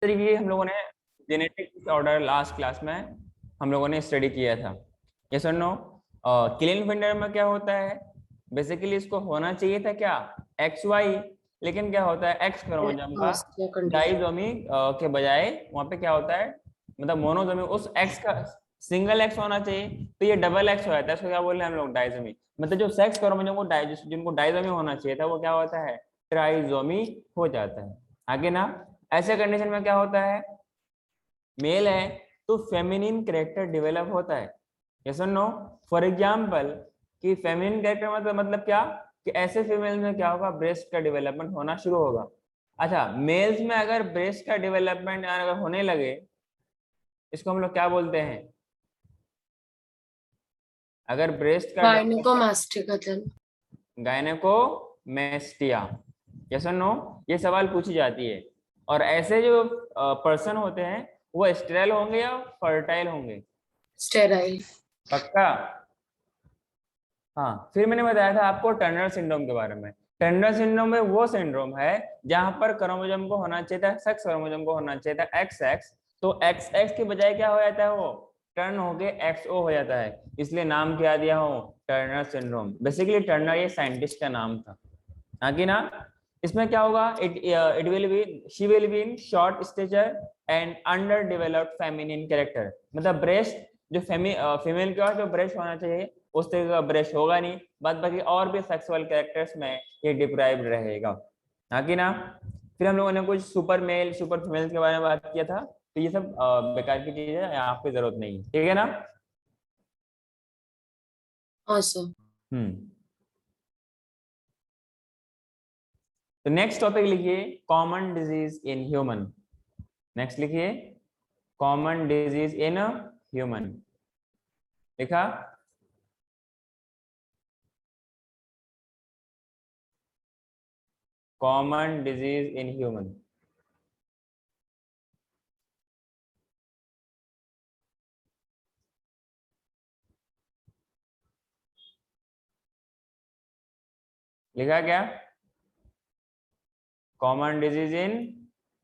तरीके हम लोगों ने जेनेटिक ऑर्डर लास्ट क्लास में हम लोगों ने स्टडी किया था। यस और नो? क्लीनफिंगर में क्या होता है? बेसिकली इसको होना चाहिए था क्या, एक्स वाई, लेकिन क्या होता है एक्स क्रोमोसोम का डाइजोमी के बजाय वहां पे क्या होता है, मतलब मोनोजोमी, उस एक्स का सिंगल एक्स होना चाहिए, तो ये डबल एक्स हो जाता है। इसको क्या बोल रहे हैं हम लोग, डाइजोमी। मतलब जो सेक्स क्रोमोसोम को जिनको डाइजोमी होना चाहिए था वो क्या होता है, ट्राइजोमी हो जाता है। आगे ना, ऐसे कंडीशन में क्या होता है, मेल है तो फेमिनिन कैरेक्टर डेवलप होता है। यस और नो? फॉर एग्जांपल कि फेमिनिन कैरेक्टर मतलब क्या, कि ऐसे फीमेल में क्या होगा, ब्रेस्ट का डेवलपमेंट होना शुरू होगा। अच्छा, मेल्स में अगर ब्रेस्ट का डेवलपमेंट अगर होने लगे, इसको हम लोग क्या बोलते हैं, अगर ब्रेस्ट का गायनेकोमेस्टिया। यस और नो? ये सवाल पूछी जाती है। और ऐसे जो पर्सन होते हैं वो स्टेराइल होंगे या फर्टाइल होंगे? स्टेराइल। पक्का? हाँ, फिर मैंने बताया था आपको टर्नर सिंड्रोम के बारे में। टर्नर सिंड्रोम में वो सिंड्रोम है जहां पर क्रोमोसोम को होना चाहिए था, सेक्स क्रोमोसोम को होना चाहिए था एक्स एक्स, तो एक्स एक्स के बजाय क्या हो जाता है, वो टर्न होके एक्स ओ हो जाता है। इसलिए नाम क्या दिया हो, टर्नर सिंड्रोम। बेसिकली टर्नर ये साइंटिस्ट का नाम था। आगे ना, इसमें क्या होगा, it will be, she will be in short stature and under developed feminine character. मतलब ब्रेस्ट जो फीमेल का जो ब्रेस्ट होना चाहिए उस तरह का ब्रेस्ट होगा नहीं, बाद बाकी और भी सेक्सुअल कैरेक्टर्स में ये डिप्राइव्ड रहेगा। आगे ना, फिर हम लोगों ने कुछ सुपर मेल सुपर फीमेल के बारे में बात किया था, तो ये सब बेकार की चीज है, आपको जरूरत नहीं है, ठीक है ना? हाँ सर। तो नेक्स्ट टॉपिक लिखिए, common disease in human. Next लिखिए, कॉमन डिजीज इन ह्यूमन। लिखा? Common disease in human. लिखा क्या, कॉमन डिजीज इन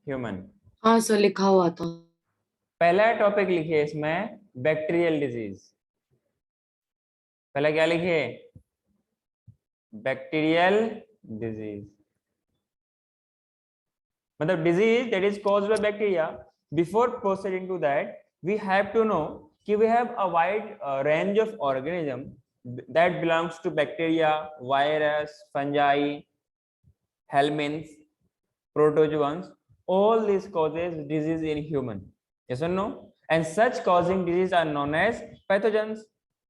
ह्यूमन? हाँ सर, लिखा हुआ था। पहला टॉपिक लिखिए इसमें, बैक्टीरियल डिजीज। पहला क्या लिखिए, बैक्टीरियल डिजीज। मतलब disease that is caused by bacteria. Before proceeding to that we have to know कि we have a wide range of organism that belongs to bacteria, virus, fungi, helminths, protozoans. All these causes disease in human. Yes or no? And such causing disease are known as pathogens.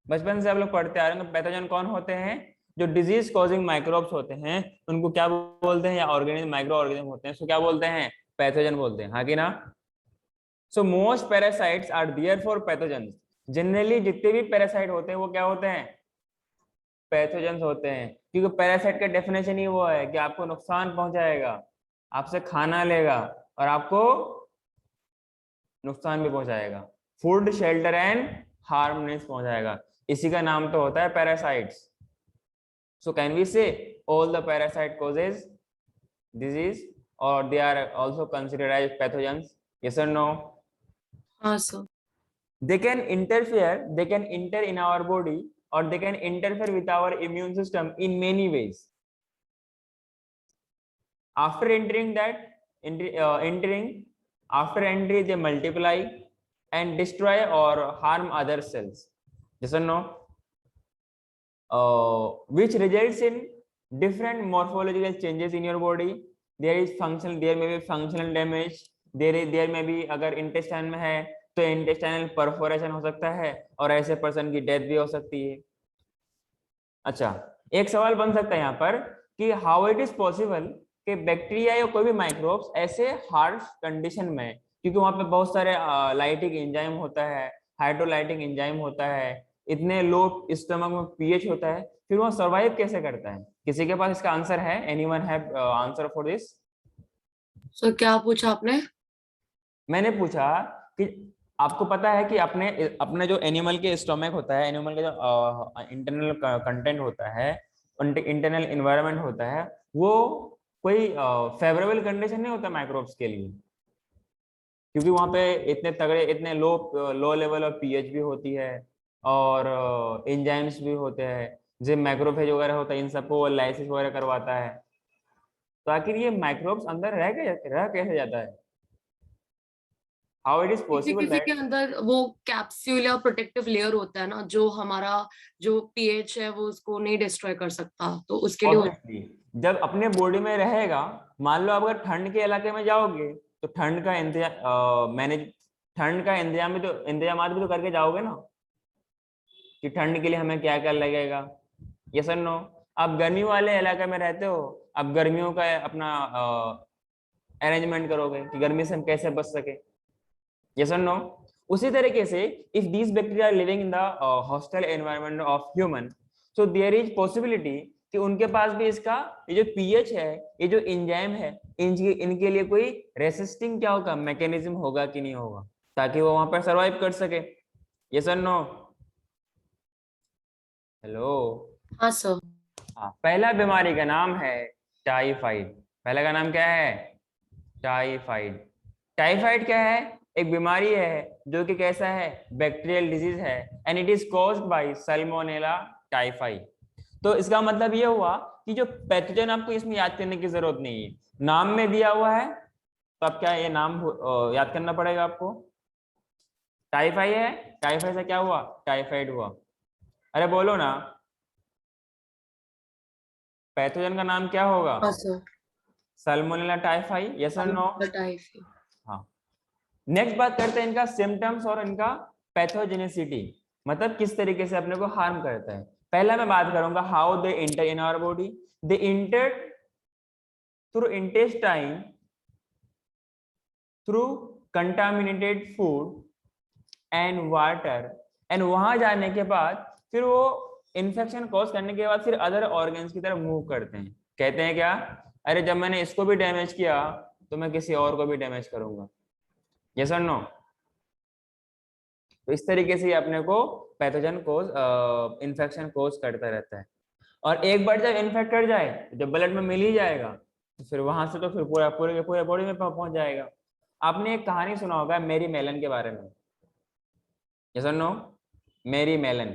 बचपन से आप लोग पढ़ते आ रहे हैं, pathogen कौन होते हैं, जो डिजीज कॉजिंग माइक्रोब्स होते हैं उनको क्या बोलते हैं, या ऑर्गेनिज्म, माइक्रो ऑर्गेनिज्म होते हैं, उसको क्या बोलते हैं, पैथोजन बोलते हैं। हाँ कि ना? So most parasites are there for pathogen. Generally जितने भी पैरासाइट होते हैं वो क्या होते हैं, पैथोजेंस होते हैं। क्योंकि पैरासाइट का डेफिनेशन ही वो है कि आपको नुकसान पहुंचाएगा, आपसे खाना लेगा और आपको नुकसान भी पहुंचाएगा, फूड शेल्टर एंड हार्मनेस पहुंचाएगा। इसी का नाम तो होता है parasites. So can we say all the parasite causes disease और they are also considered as pathogens? Yes और नो? हाँ सर। They can enter in our body, or they can interfere with our immune system in many ways. After entering after entry they multiply and destroy or harm other cells. Yes or no? Which results in different morphological changes in your body. There may be functional damage. There may be, अगर intestine में है तो intestinal perforation हो सकता है और ऐसे person की डेथ भी हो सकती है। अच्छा, एक सवाल बन सकता है यहाँ पर कि हाउ इट इज पॉसिबल कि बैक्टीरिया या कोई भी माइक्रोब्स ऐसे हार्श कंडीशन में, क्योंकि वहां पे बहुत सारे लाइटिक एंजाइम होता है, हाइड्रोलाइटिक एंजाइम होता है, इतने लो स्टमक में पीएच होता है, फिर वो सर्वाइव कैसे करता है? किसी के पास इसका आंसर है? Anyone have answer for this? Sir क्या पूछा आपने? मैंने पूछा कि आपको पता है कि अपने अपने जो एनिमल के स्टोमक होता है, एनिमल का जो इंटरनल कंटेंट होता है, इंटरनल एनवायरनमेंट होता है, वो कोई फेवरेबल कंडीशन नहीं होता माइक्रोब्स के लिए। क्योंकि वहां पे इतने तगड़े, इतने लो लेवल ऑफ पीएच भी होती है, और एंजाइम्स भी होते हैं, जो मैक्रोफेज वगैरह होता है, इन सबको लाइसिस वगैरह करवाता है। तो आखिर ये माइक्रोब्स अंदर रह कैसे जाता है? हाउ इट इज किसी पॉसिबल किसी के दैट? अंदर वो कैप्सूल या प्रोटेक्टिव लेयर होता है ना, जो हमारा जो पीएच है वो उसको नहीं डिस्ट्रॉय कर सकता, तो उसके लिए ऑब्वियसली जब अपने बॉडी में रहेगा, मान लो आप अगर ठंड के इलाके में जाओगे तो ठंड का इंतजाम मैनेज, ठंड का इंतजामात भी तो करके जाओगे ना, कि ठंड के लिए हमें क्या क्या लगेगा। यस और नो? आप गर्मी वाले इलाके में रहते हो, आप गर्मियों का अपना अरेंजमेंट करोगे कि गर्मी से हम कैसे बच सके। यस और नो? उसी तरीके से if these bacteria are living in the hostile environment of human, so there is possibility कि उनके पास भी इसका ये जो पीएच है, ये जो एंजाइम है, इनके लिए कोई रेसिस्टिंग क्या होगा, मैकेनिज्म होगा कि नहीं होगा, ताकि वो वहां पर सर्वाइव कर सके। यस और नो? हेलो? हाँ सर। हाँ, पहला बीमारी का नाम है टाइफाइड। पहला का नाम क्या है? टाइफाइड। टाइफाइड क्या है? एक बीमारी है जो कि कैसा है, बैक्टीरियल डिजीज है, and it is caused bye Salmonella typhi. तो इसका मतलब ये हुआ कि जो पैथोजन, आपको इसमें याद करने की जरूरत नहीं है, नाम में दिया हुआ है, तो अब क्या ये नाम याद करना पड़ेगा आपको। टाइफाई है, टाइफाई से क्या हुआ, टाइफाइड हुआ। अरे बोलो ना, पैथोजन का नाम क्या होगा? हाँ सर। Salmonella typhi. यस और नो? टाइफाइड। हाँ। नेक्स्ट बात करते हैं इनका सिम्टम्स और इनका पैथोजेनिसिटी, मतलब किस तरीके से अपने को हार्म करता है। पहला मैं बात करूंगा how they enter in our body. They enter through intestine, through contaminated food and water, and वहां जाने के बाद फिर वो इन्फेक्शन कॉज करने के बाद फिर अदर ऑर्गन्स की तरफ मूव करते हैं। कहते हैं क्या, अरे जब मैंने इसको भी डैमेज किया तो मैं किसी और को भी डैमेज करूंगा। यस और नो? तो इस तरीके से अपने को पैथोजन कोज इन्फेक्शन कोज करता रहता है। और एक बार जब इन्फेक्ट कर जाए, जब ब्लड में मिल ही जाएगा, तो फिर वहां से तो फिर पूरा पूरे के पूरे बॉडी में पहुंच जाएगा। आपने एक कहानी सुना होगा मेरी मेलन के बारे में। यस और नो? मेरी मेलन,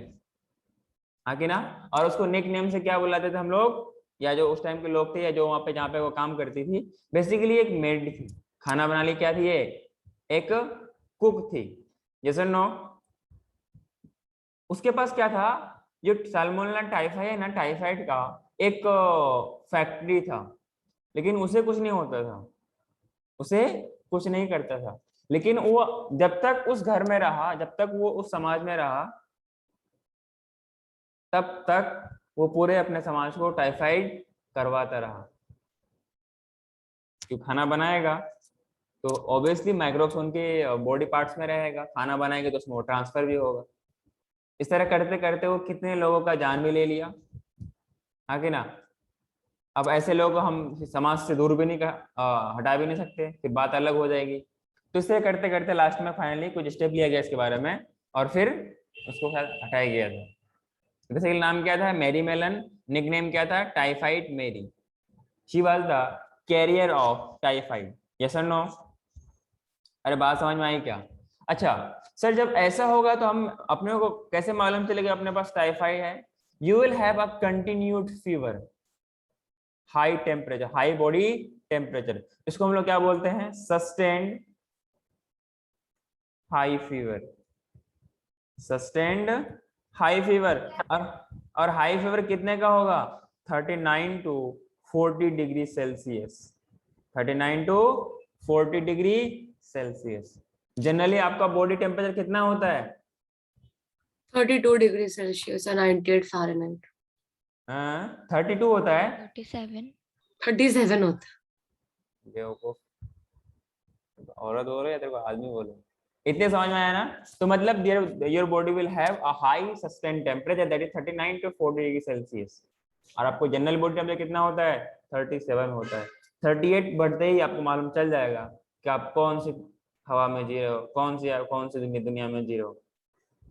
हाँ कि ना? और उसको निक नेम से क्या बुलाते थे हम लोग, या जो उस टाइम के लोग थे, या जो वहां पे जहाँ पे वो काम करती थी, बेसिकली एक मेड थी, खाना बना ली, क्या थी ये, एक कुक थी। यस और नो? उसके पास क्या था, जो साल्मोनेला टाइफाई है ना, टाइफाइड का एक फैक्ट्री था, लेकिन उसे कुछ नहीं होता था, उसे कुछ नहीं करता था। लेकिन वो जब तक उस घर में रहा, जब तक वो उस समाज में रहा, तब तक वो पूरे अपने समाज को टाइफाइड करवाता रहा। क्यों खाना बनाएगा तो ऑब्वियसली माइक्रोब्स उनके बॉडी पार्ट्स में रहेगा, खाना बनाएंगे तो उसमें ट्रांसफर भी होगा। इस तरह करते करते वो कितने लोगों का जान भी ले लिया, हाँ कि ना? अब ऐसे लोग हम समाज से दूर भी नहीं हटा भी नहीं सकते, फिर बात अलग हो जाएगी। तो इसे करते करते लास्ट में फाइनली कुछ स्टेप लिया गया इसके बारे में, और फिर उसको शायद हटाया गया था। जैसे कि नाम क्या था, मैरी मेलन। निकनेम क्या था, typhoid Mary. She was the carrier of typhoid. Yes और नो? अरे बात समझ में आई क्या? अच्छा सर, जब ऐसा होगा तो हम अपने को कैसे मालूम चलेगा अपने पास टाइफाइड है? You will have a continued fever, high temperature, high body temperature, इसको हम लोग क्या बोलते हैं, sustained high fever. Sustained high fever. और हाई फीवर कितने का होगा, 39 to 40 degree Celsius. 39 to 40 degree Celsius. Generally आपका बॉडी टेम्परेचर कितना होता है? 32 डिग्री सेल्सियस और 98 फ़ारेनहाइट। 32 होता है। 37। 37 होता बेवकूफ, औरत हो रहे या तेरे को आदमी बोलो, इतने समझ में आया ना? तो मतलब your body will have a high sustain temperature that is 39 to 40 degree Celsius. और आपको जनरल बॉडी टेम्परेचर कितना होता है, 37 होता है। 38 बढ़ते ही आपको मालूम चल जाएगा कि आप कौन सी हवा में जी रहे हो, कौन सी दुनिया में जी रहे हो।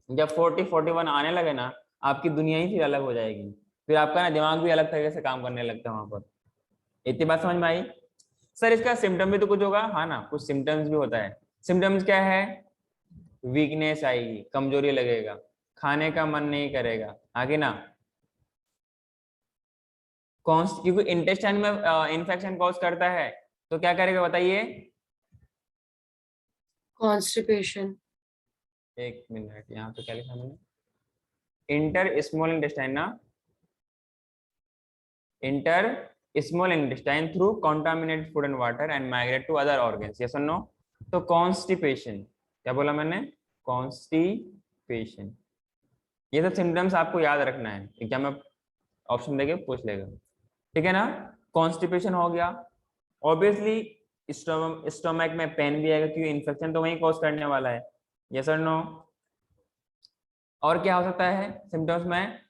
जब 40-41 आने लगे ना, आपकी दुनिया ही फिर अलग हो जाएगी, फिर आपका ना दिमाग भी अलग तरीके से काम करने लगता है वहां पर। इतनी बात समझ में आई? सर इसका सिम्टम भी तो कुछ होगा, हाँ ना, कुछ सिम्टम्स भी होता है। सिम्टम्स क्या है? वीकनेस आएगी, कमजोरी लगेगा, खाने का मन नहीं करेगा, आगे ना। कौन, क्योंकि इंटेस्टाइन में इन्फेक्शन कॉज करता है, तो क्या करेगा बताइए? कॉन्स्टिपेशन। एक मिनट, यहाँ पे क्या लिखा मैंने? इंटर स्मॉल इंटेस्टाइन ना, enter small intestine through contaminated food and water and migrate to other organs, yes और नो? तो कॉन्स्टिपेशन, क्या बोला मैंने? कॉन्स्टिपेशन। ये सब सिम्टम्स आपको याद रखना है, एग्जाम में ऑप्शन देके पूछ लेगा, ठीक है ना? कॉन्स्टिपेशन हो गया, ऑब्वियसली स्टोमक में पेन भी आएगा, क्योंकि इन्फेक्शन तो वही कॉज करने वाला है, यस और नो? और क्या हो सकता है सिम्टम्स में?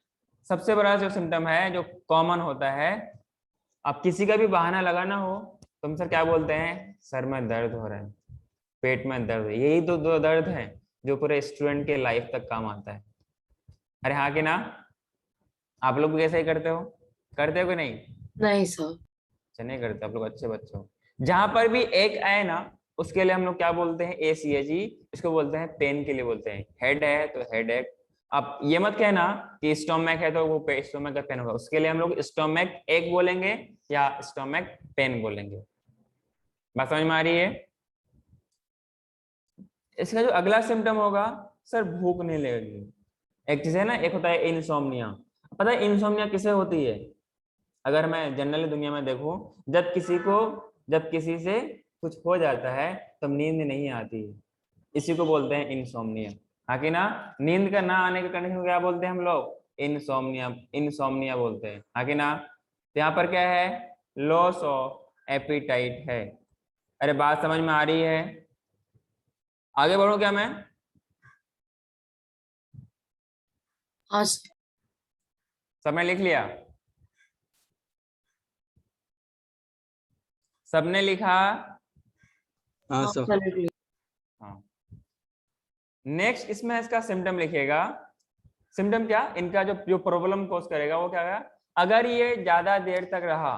सबसे बड़ा जो सिम्टम है, जो कॉमन होता है, अब किसी का भी बहाना लगाना हो तो हम सर क्या बोलते हैं? सर में दर्द हो रहा है, पेट में दर्द है, यही तो दो दर्द है जो पूरे स्टूडेंट के लाइफ तक काम आता है। अरे हाँ कि ना? आप लोग भी ऐसे ही करते हो कि नहीं? नहीं सर। अच्छा नहीं करते, आप लोग अच्छे बच्चे हो। जहां पर भी एक आए ना, उसके लिए हम लोग क्या बोलते हैं? ACAG, इसको बोलते हैं पेन के लिए बोलते हैं। हेड है तो हेड एक, आप ये मत कहना कि स्टोमक है तो वो स्टोमक का पेन होगा, उसके लिए हम लोग स्टोमक एक बोलेंगे या स्टोमक पेन बोलेंगे। बात समझ में आ रही है? इसका जो अगला सिम्टम होगा, सर भूख नहीं लगेगी। एक चीज है ना, एक होता है इंसोम्निया। पता है इंसोम्निया किसे होती है? अगर मैं जनरली दुनिया में देखूं, जब किसी से कुछ हो जाता है तब नींद नहीं आती है, इसी को बोलते हैं इंसोम्निया। हाँ कि ना? नींद का ना आने के कंडीशन को क्या बोलते हैं हम लोग? इंसोम्निया, इंसोम्निया बोलते हैं, हाँ कि ना? तो यहाँ पर क्या है? लॉस ऑफ एपिटाइट है। अरे बात समझ में आ रही है? आगे बढ़ूं क्या मैं? हाँ सर। सबने लिख लिया? सबने लिखा? हाँ हाँ सर। सर। हाँ। नेक्स्ट इसमें इसका सिम्टम लिखेगा। सिम्टम क्या? इनका जो जो प्रॉब्लम कॉज करेगा वो क्या है? अगर ये ज्यादा देर तक रहा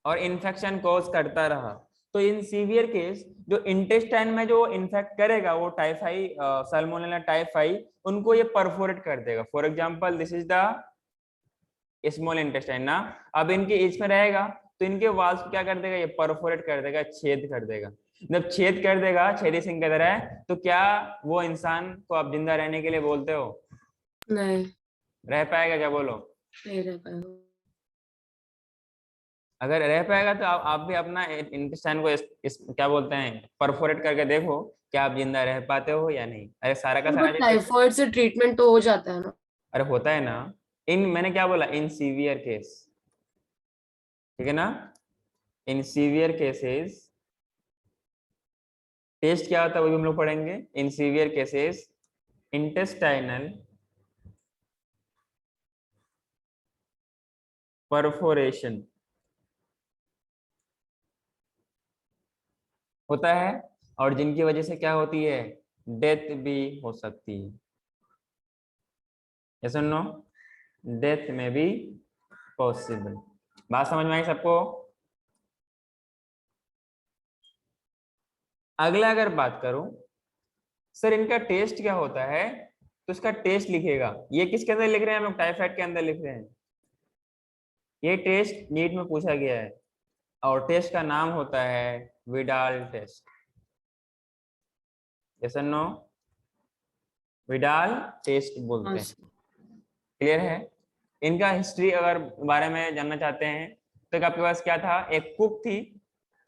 और इन्फेक्शन कॉज करता रहा, तो इन सीवियर केस जो इंटेस्टाइन में जो इन्फेक्ट करेगा वो टाइफाई, सल्मोनेला टाइफाई, उनको ये परफोरेट कर देगा। For example this is the small intestine ना, अब इनके एज में रहेगा तो इनके वाल्स को क्या कर देगा? ये परफोरेट कर देगा, छेद कर देगा। जब छेद कर देगा, छेदी सिंह की तरह, तो क्या वो इंसान को आप जिंदा रहने के लिए बोलते हो? नहीं। रह पाएगा क्या? बोलो। नहीं रह पाएगा। अगर रह पाएगा तो आप भी अपना इंटेस्टाइन को क्या बोलते हैं, परफोरेट करके देखो, क्या आप जिंदा रह पाते हो या नहीं। अरे सारा का सारा बट टाइफॉइड से ट्रीटमेंट तो हो जाता है ना? अरे होता है ना। मैंने क्या बोला? इन सीवियर केस, ठीक है ना? इन सीवियर केसेस टेस्ट क्या होता है वो भी हम लोग पढ़ेंगे। इन सीवियर केसेस इंटेस्टाइनल परफोरेशन होता है, और जिनकी वजह से क्या होती है? डेथ भी हो सकती है, यस और नो? डेथ में भी पॉसिबल। बात समझ में आई सबको? अगला अगर बात करूं, सर इनका टेस्ट क्या होता है, तो इसका टेस्ट लिखेगा। ये किसके अंदर लिख रहे हैं हम लोग? टाइफाइड के अंदर लिख रहे हैं। ये टेस्ट नीट में पूछा गया है, और टेस्ट का नाम होता है विडाल टेस्ट, यस और नो? विडाल टेस्ट हाँ बोलते हैं। सर। क्लियर है? इनका हिस्ट्री अगर बारे में जानना चाहते हैं तो आपके पास क्या था? एक कुक थी,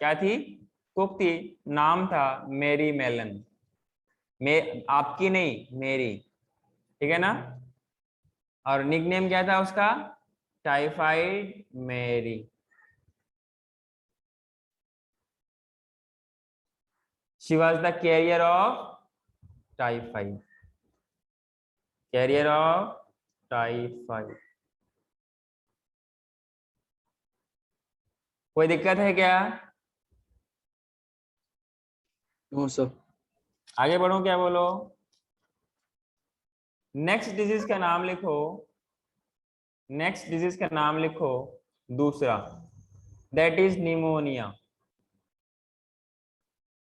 क्या थी? कुक थी, नाम था मेरी मेलन। आपकी नहीं, मेरी, ठीक है ना? और निकनेम क्या था उसका? Typhoid Mary. She was the carrier of typhoid, carrier of typhoid. कोई दिक्कत है क्या? No sir. आगे बढ़ो क्या? बोलो। नेक्स्ट डिजीज का नाम लिखो, नेक्स्ट डिजीज का नाम लिखो दूसरा, दैट इज निमोनिया।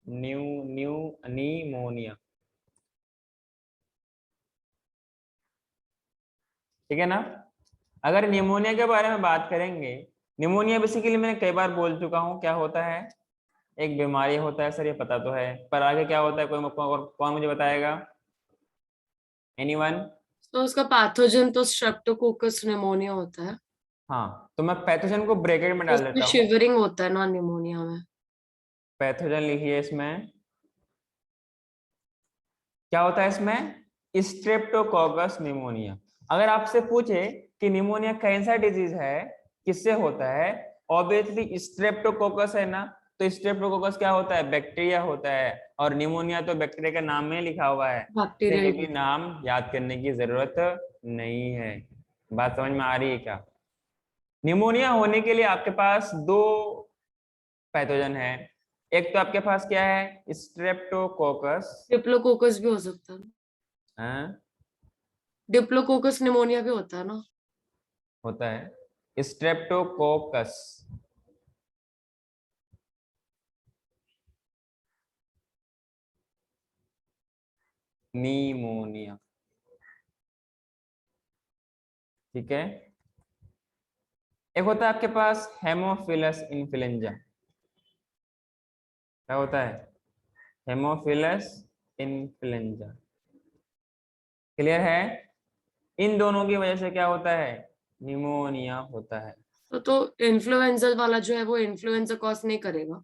निमोनिया, ठीक है ना। अगर निमोनिया के बारे में बात करेंगे, निमोनिया बेसिकली मैंने कई बार बोल चुका हूँ क्या होता है, एक बीमारी होता है सर, ये पता तो है, पर आगे क्या होता है कौन मुझे बताएगा? एनीवन? तो उसका पैथोजन तो स्ट्रेप्टोकोकस निमोनिया होता है। हाँ, तो मैं पैथोजन को ब्रैकेट में डाल उसमें देता हूँ। शिवरिंग होता है ना निमोनिया में। पैथोजन लिखिए इसमें, क्या होता है इसमें? Streptococcus pneumonia. अगर आपसे पूछे कि निमोनिया कैसा डिजीज है, किससे होता है, ऑब्वियसली स्ट्रेप्टोकोकस है ना, तो स्ट्रेप्टोकोकस क्या होता है? बैक्टीरिया होता है, और निमोनिया तो बैक्टीरिया का नाम में लिखा हुआ है, इसे बैक्टीरियल। कभी नाम याद करने की जरूरत नहीं है। बात समझ में आ रही है क्या? निमोनिया होने के लिए आपके पास दो पैथोजन है। एक तो आपके पास क्या है? स्ट्रेप्टोकोकस। डिप्लोकोकस भी हो सकता है। हाँ, डिप्लोकोकस निमोनिया भी होता है ना। होता है स्ट्रेप्टोकोकस। निमोनिया, ठीक है। एक होता है आपके पास हेमोफिलस इन्फ्लुएंजा। क्या होता है? Haemophilus influenza. क्लियर है? इन दोनों की वजह से क्या होता है? निमोनिया होता है। तो इन्फ्लुएंजा वाला जो है वो इन्फ्लुएंजा कॉज नहीं करेगा।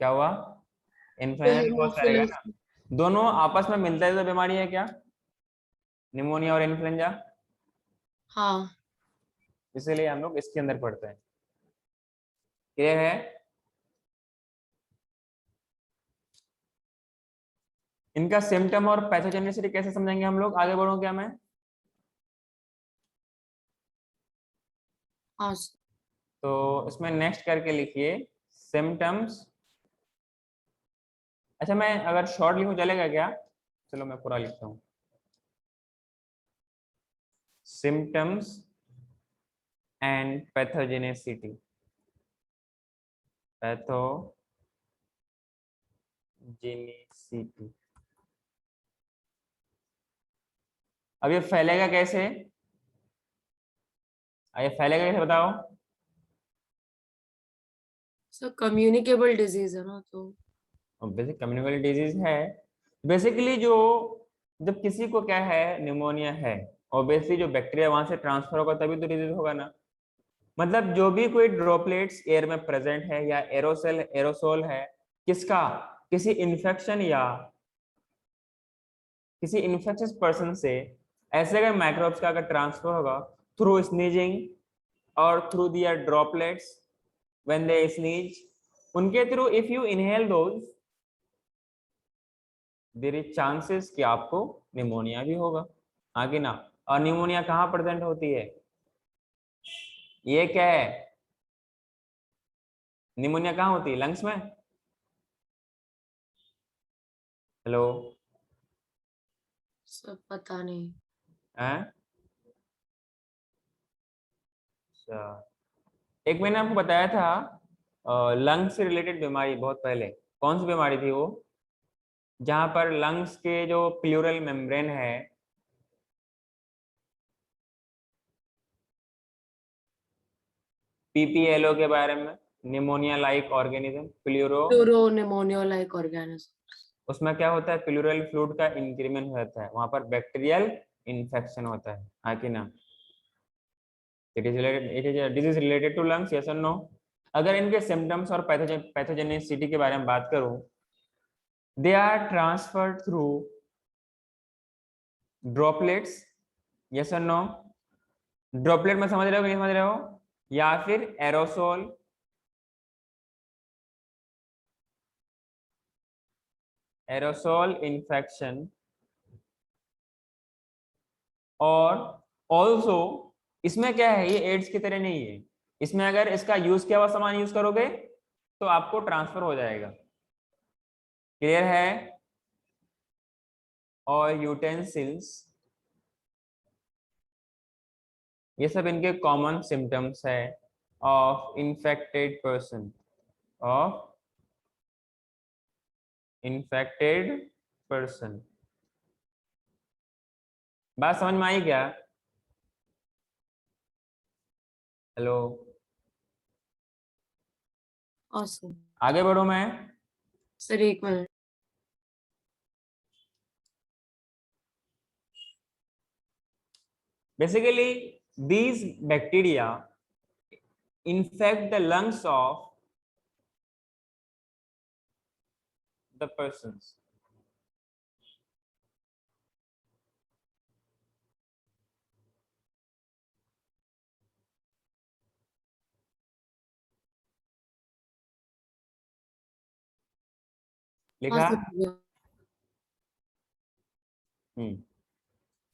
क्या हुआ? तो इन्फ्लुएंजा तो कॉज करेगा हेमोफिलस। ना। दोनों आपस में मिलता जुलता बीमारी है क्या? निमोनिया और इन्फ्लुएंजा। हाँ। इसीलिए हम लोग इसके अंदर पढ़ते हैं। क्लियर है? इनका सिम्टम और पैथोजेनिसिटी कैसे समझेंगे हम लोग? आगे बढ़ूं क्या मैं? हाँ। तो इसमें नेक्स्ट करके लिखिए सिम्टम्स। अच्छा, मैं अगर शॉर्ट लिखूं चलेगा क्या? चलो मैं पूरा लिखता हूँ। Symptoms and pathogenicity. पैथोजेनेसिटी। अब ये फैलेगा कैसे? ये फैलेगा कैसे बताओ? सर कम्युनिकेबल डिजीज है ना तो। बेसिक कम्युनिकेबल डिजीज है। बेसिकली जो, जब किसी को क्या है, निमोनिया है, ऑब्वियसली जो बैक्टीरिया वहां से ट्रांसफर होगा तभी तो डिजीज होगा ना। मतलब जो भी कोई ड्रॉपलेट्स एयर में प्रेजेंट है या एरोसोल है, किसका? किसी इन्फेक्शन या किसी इन्फेक्शियस पर्सन से, ऐसे अगर माइक्रोब्स का अगर ट्रांसफर होगा थ्रू स्नीजिंग और through their droplets, when they sneeze, उनके थ्रू if you inhale those, there is chances कि आपको निमोनिया भी होगा। हाँ कि ना? और निमोनिया कहाँ प्रेजेंट होती है? ये क्या है? निमोनिया कहाँ होती है? लंग्स में? हेलो? सब पता नहीं। हैं? अच्छा, एक मैंने आपको बताया था लंग्स से रिलेटेड बीमारी बहुत पहले। कौन सी बीमारी थी वो? जहां पर लंग्स के जो प्लूरल मेम्ब्रेन है, पीपीएलओ के बारे में, pneumonia like organism pleuro, pleuro pneumonia like organism. उसमें क्या होता है? प्लूरल फ्लूइड का इंक्रीमेंट हो जाता है, वहां पर बैक्टीरियल इन्फेक्शन होता है। हाँ कि ना? It is related, it is disease related to lungs, yes और नो? अगर इनके सिम्टम्स और पैथोजेनिसिटी के बारे में बात करूं, they are transferred through droplets, yes और नो? ड्रॉपलेट में समझ रहे हो कि नहीं समझ रहे हो? या फिर एरोसोल, एरोसोल इन्फेक्शन, और ऑल्सो इसमें क्या है, ये एड्स की तरह नहीं है। इसमें अगर इसका यूज किया हुआ सामान यूज करोगे तो आपको ट्रांसफर हो जाएगा। क्लियर है? और यूटेंसिल्स, ये सब इनके कॉमन सिम्टम्स है of infected person, of infected person. बात समझ में आई क्या? हेलो, हाँ सर। आगे बढ़ो मैं। सर एक minute. Basically, these bacteria infect the lungs of the persons. हाँ लिखा? सर।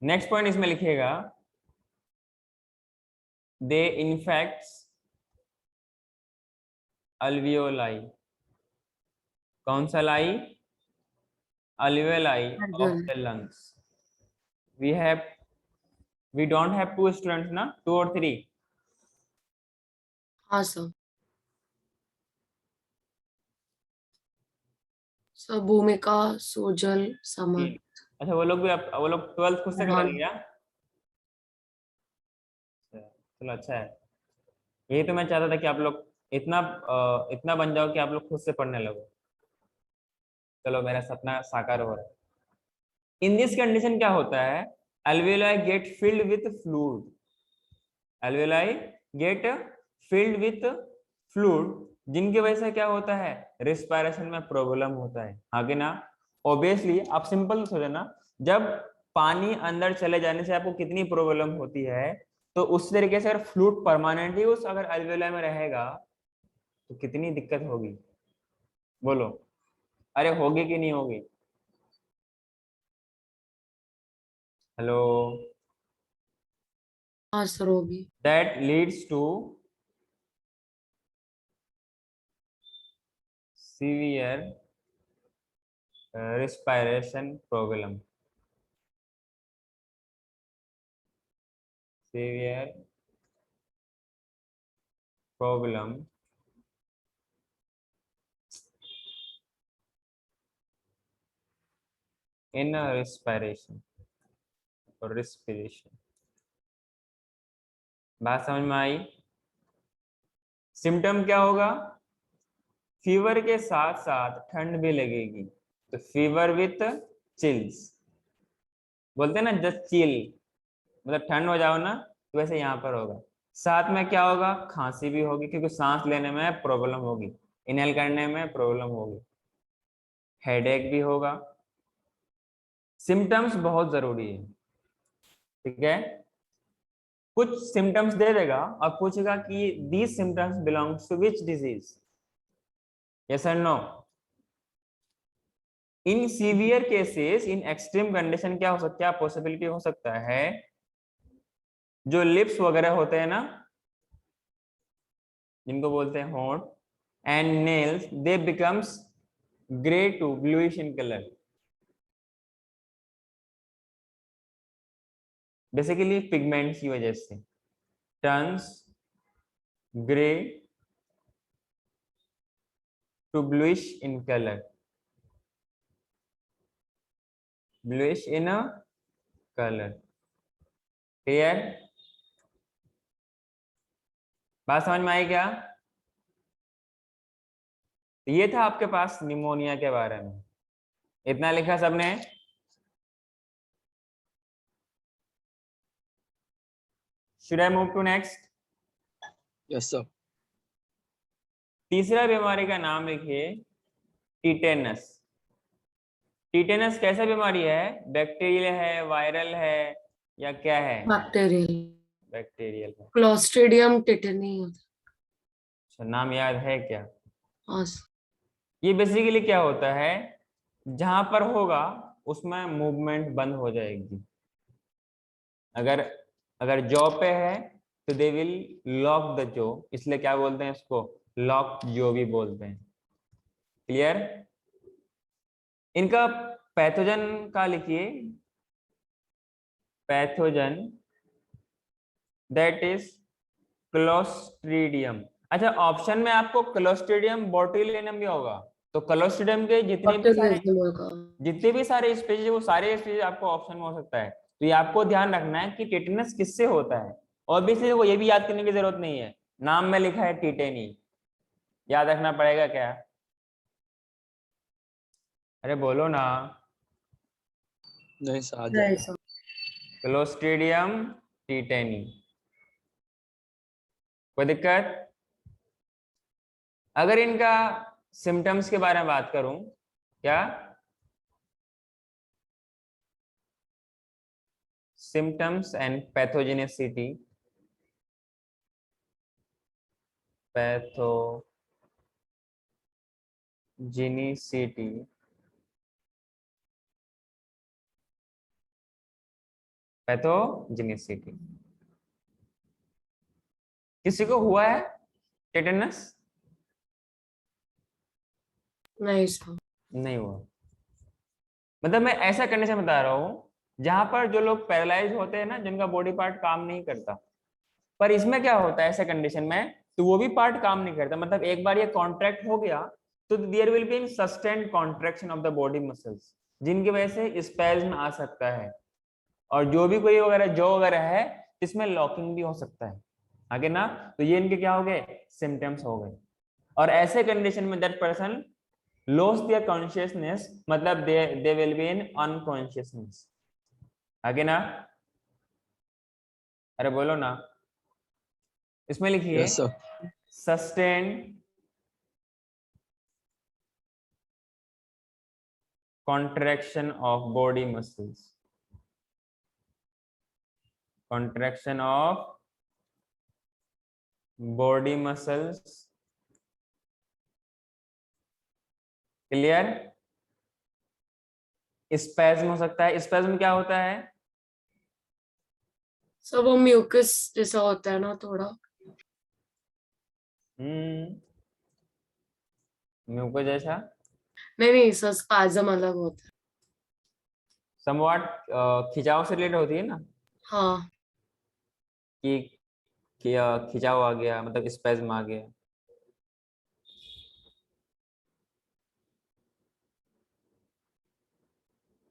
नेक्स्ट पॉइंट इसमें लिखिएगा, दे इन्फेक्ट्स alveoli. कौन सा लाई? alveoli of the lungs. We don't have two students ना, 2 और 3? हाँ सर। सर भूमिका, सोजल, समर। अच्छा, वो लोग 12th खुद से हाँ। करेंगे क्या? चलो अच्छा है। यही तो मैं चाहता था कि आप लोग इतना बन जाओ कि आप लोग खुद से पढ़ने लगो। चलो, मेरा सपना साकार हो रहा है। इन दिस कंडीशन क्या होता है? alveoli get filled with fluid. alveoli get filled with fluid, जिनकी वजह से क्या होता है? रिस्पायरेशन में प्रॉब्लम होता है, आगे ना। ऑब्वियसली आप सिंपल सोचो ना, जब पानी अंदर चले जाने से आपको कितनी प्रॉब्लम होती है, तो उस तरीके से अगर फ्लूइड परमानेंटली उस अगर alveoli में रहेगा तो कितनी दिक्कत होगी, बोलो। अरे होगी कि नहीं होगी? हेलो। हाँ सर होगी। That leads to severe respiration problem. Severe problem in respiration or respiration. बात समझ में आई? सिम्टम क्या होगा? फीवर के साथ साथ ठंड भी लगेगी, तो फीवर विथ चिल्स। बोलते हैं ना जस्ट चिल, मतलब ठंड हो जाओ ना, तो वैसे यहाँ पर होगा। साथ में क्या होगा? खांसी भी होगी, क्योंकि सांस लेने में प्रॉब्लम होगी, इनहेल करने में प्रॉब्लम होगी। हेडेक भी होगा। सिम्टम्स बहुत जरूरी है, ठीक है? कुछ सिम्टम्स दे देगा और पूछेगा कि these symptoms belongs to which disease, yes और no. In severe cases, in extreme condition क्या हो सकता है, क्या पॉसिबिलिटी हो सकता है? जो लिप्स वगैरह होते हैं ना, जिनको बोलते हैं होंठ, and nails, they becomes grey to bluish in colour. Basically pigments की वजह से turns grey to bluish in colour, bluish in a colour. Clear? बात समझ में आई क्या? ये था आपके पास निमोनिया के बारे में, इतना लिखा सबने? Should I move to next? Yes, sir. तीसरा बीमारी का नाम लिखिए, टीटेनस। टीटेनस कैसा बीमारी है? बैक्टीरियल है, वायरल है, या क्या है? बैक्टीरियल। बैक्टीरियल है। क्लोस्ट्रीडियम टिटेनी होता अच्छा, नाम याद है क्या? है। हाँ सर। ये बेसिकली क्या होता है? जहां पर होगा उसमें मूवमेंट बंद हो जाएगी। अगर अगर जॉ पे है तो they will lock the jaw, इसलिए क्या बोलते हैं इसको? लॉक जॉ भी बोलते हैं। क्लियर? इनका पैथोजन का लिखिए, पैथोजन दैट इज क्लोस्ट्रीडियम। अच्छा, ऑप्शन में आपको क्लोस्ट्रीडियम बोट्यूलिनम भी होगा, तो क्लोस्ट्रिडियम के बॉक्टेरियोजोमल का। जितने भी सारे स्पीशीज वो सारे स्पीशीज आपको ऑप्शन में हो सकता है। तो ये आपको ध्यान रखना है कि टेटनस किससे होता है। ऑब्वियसली वो ये भी याद करने की जरूरत नहीं है, नाम में लिखा है टिटेनी, याद रखना पड़ेगा क्या? अरे बोलो ना। नहीं सर, आ नहीं जाएगा। सर। Clostridium tetani. कोई दिक्कत? अगर इनका सिम्टम्स के बारे में बात करूं, क्या symptoms and pathogenicity, pathogenicity, pathogenicity, किसी को हुआ है टेटनस? नहीं सर। नहीं हुआ। मतलब मैं ऐसा कंडीशन बता रहा हूँ जहां पर जो लोग पैरालाइज होते हैं ना, जिनका बॉडी पार्ट काम नहीं करता, पर इसमें क्या होता है ऐसे कंडीशन में, तो वो भी पार्ट काम नहीं करता। मतलब एक बार ये कॉन्ट्रैक्ट हो गया तो there will be in sustained contraction of the body muscles, जिनकी वजह से स्पैज्म आ सकता है। और जो भी कोई वगैरह जो वगैरह है, इसमें लॉकिंग भी हो सकता है आगे ना। तो ये इनके क्या हो गए, सिम्टम्स हो गए। और ऐसे कंडीशन में that person loss their consciousness, मतलब they will be in unconsciousness आगे ना। अरे बोलो ना, इसमें लिखिए yes sir. Sustained contraction of body muscles, contraction of body muscles, clear? Spasm हो सकता है। स्पैज्म क्या होता है? सर वो म्यूकस जैसा होता है ना थोड़ा। म्यूको जैसा, नहीं नहीं सर, स्पैज्म अलग होता है। समवॉट खिंचाव से रिलेटेड होती है ना, हाँ। कि खिंचाव आ गया मतलब स्पैज्म आ गया।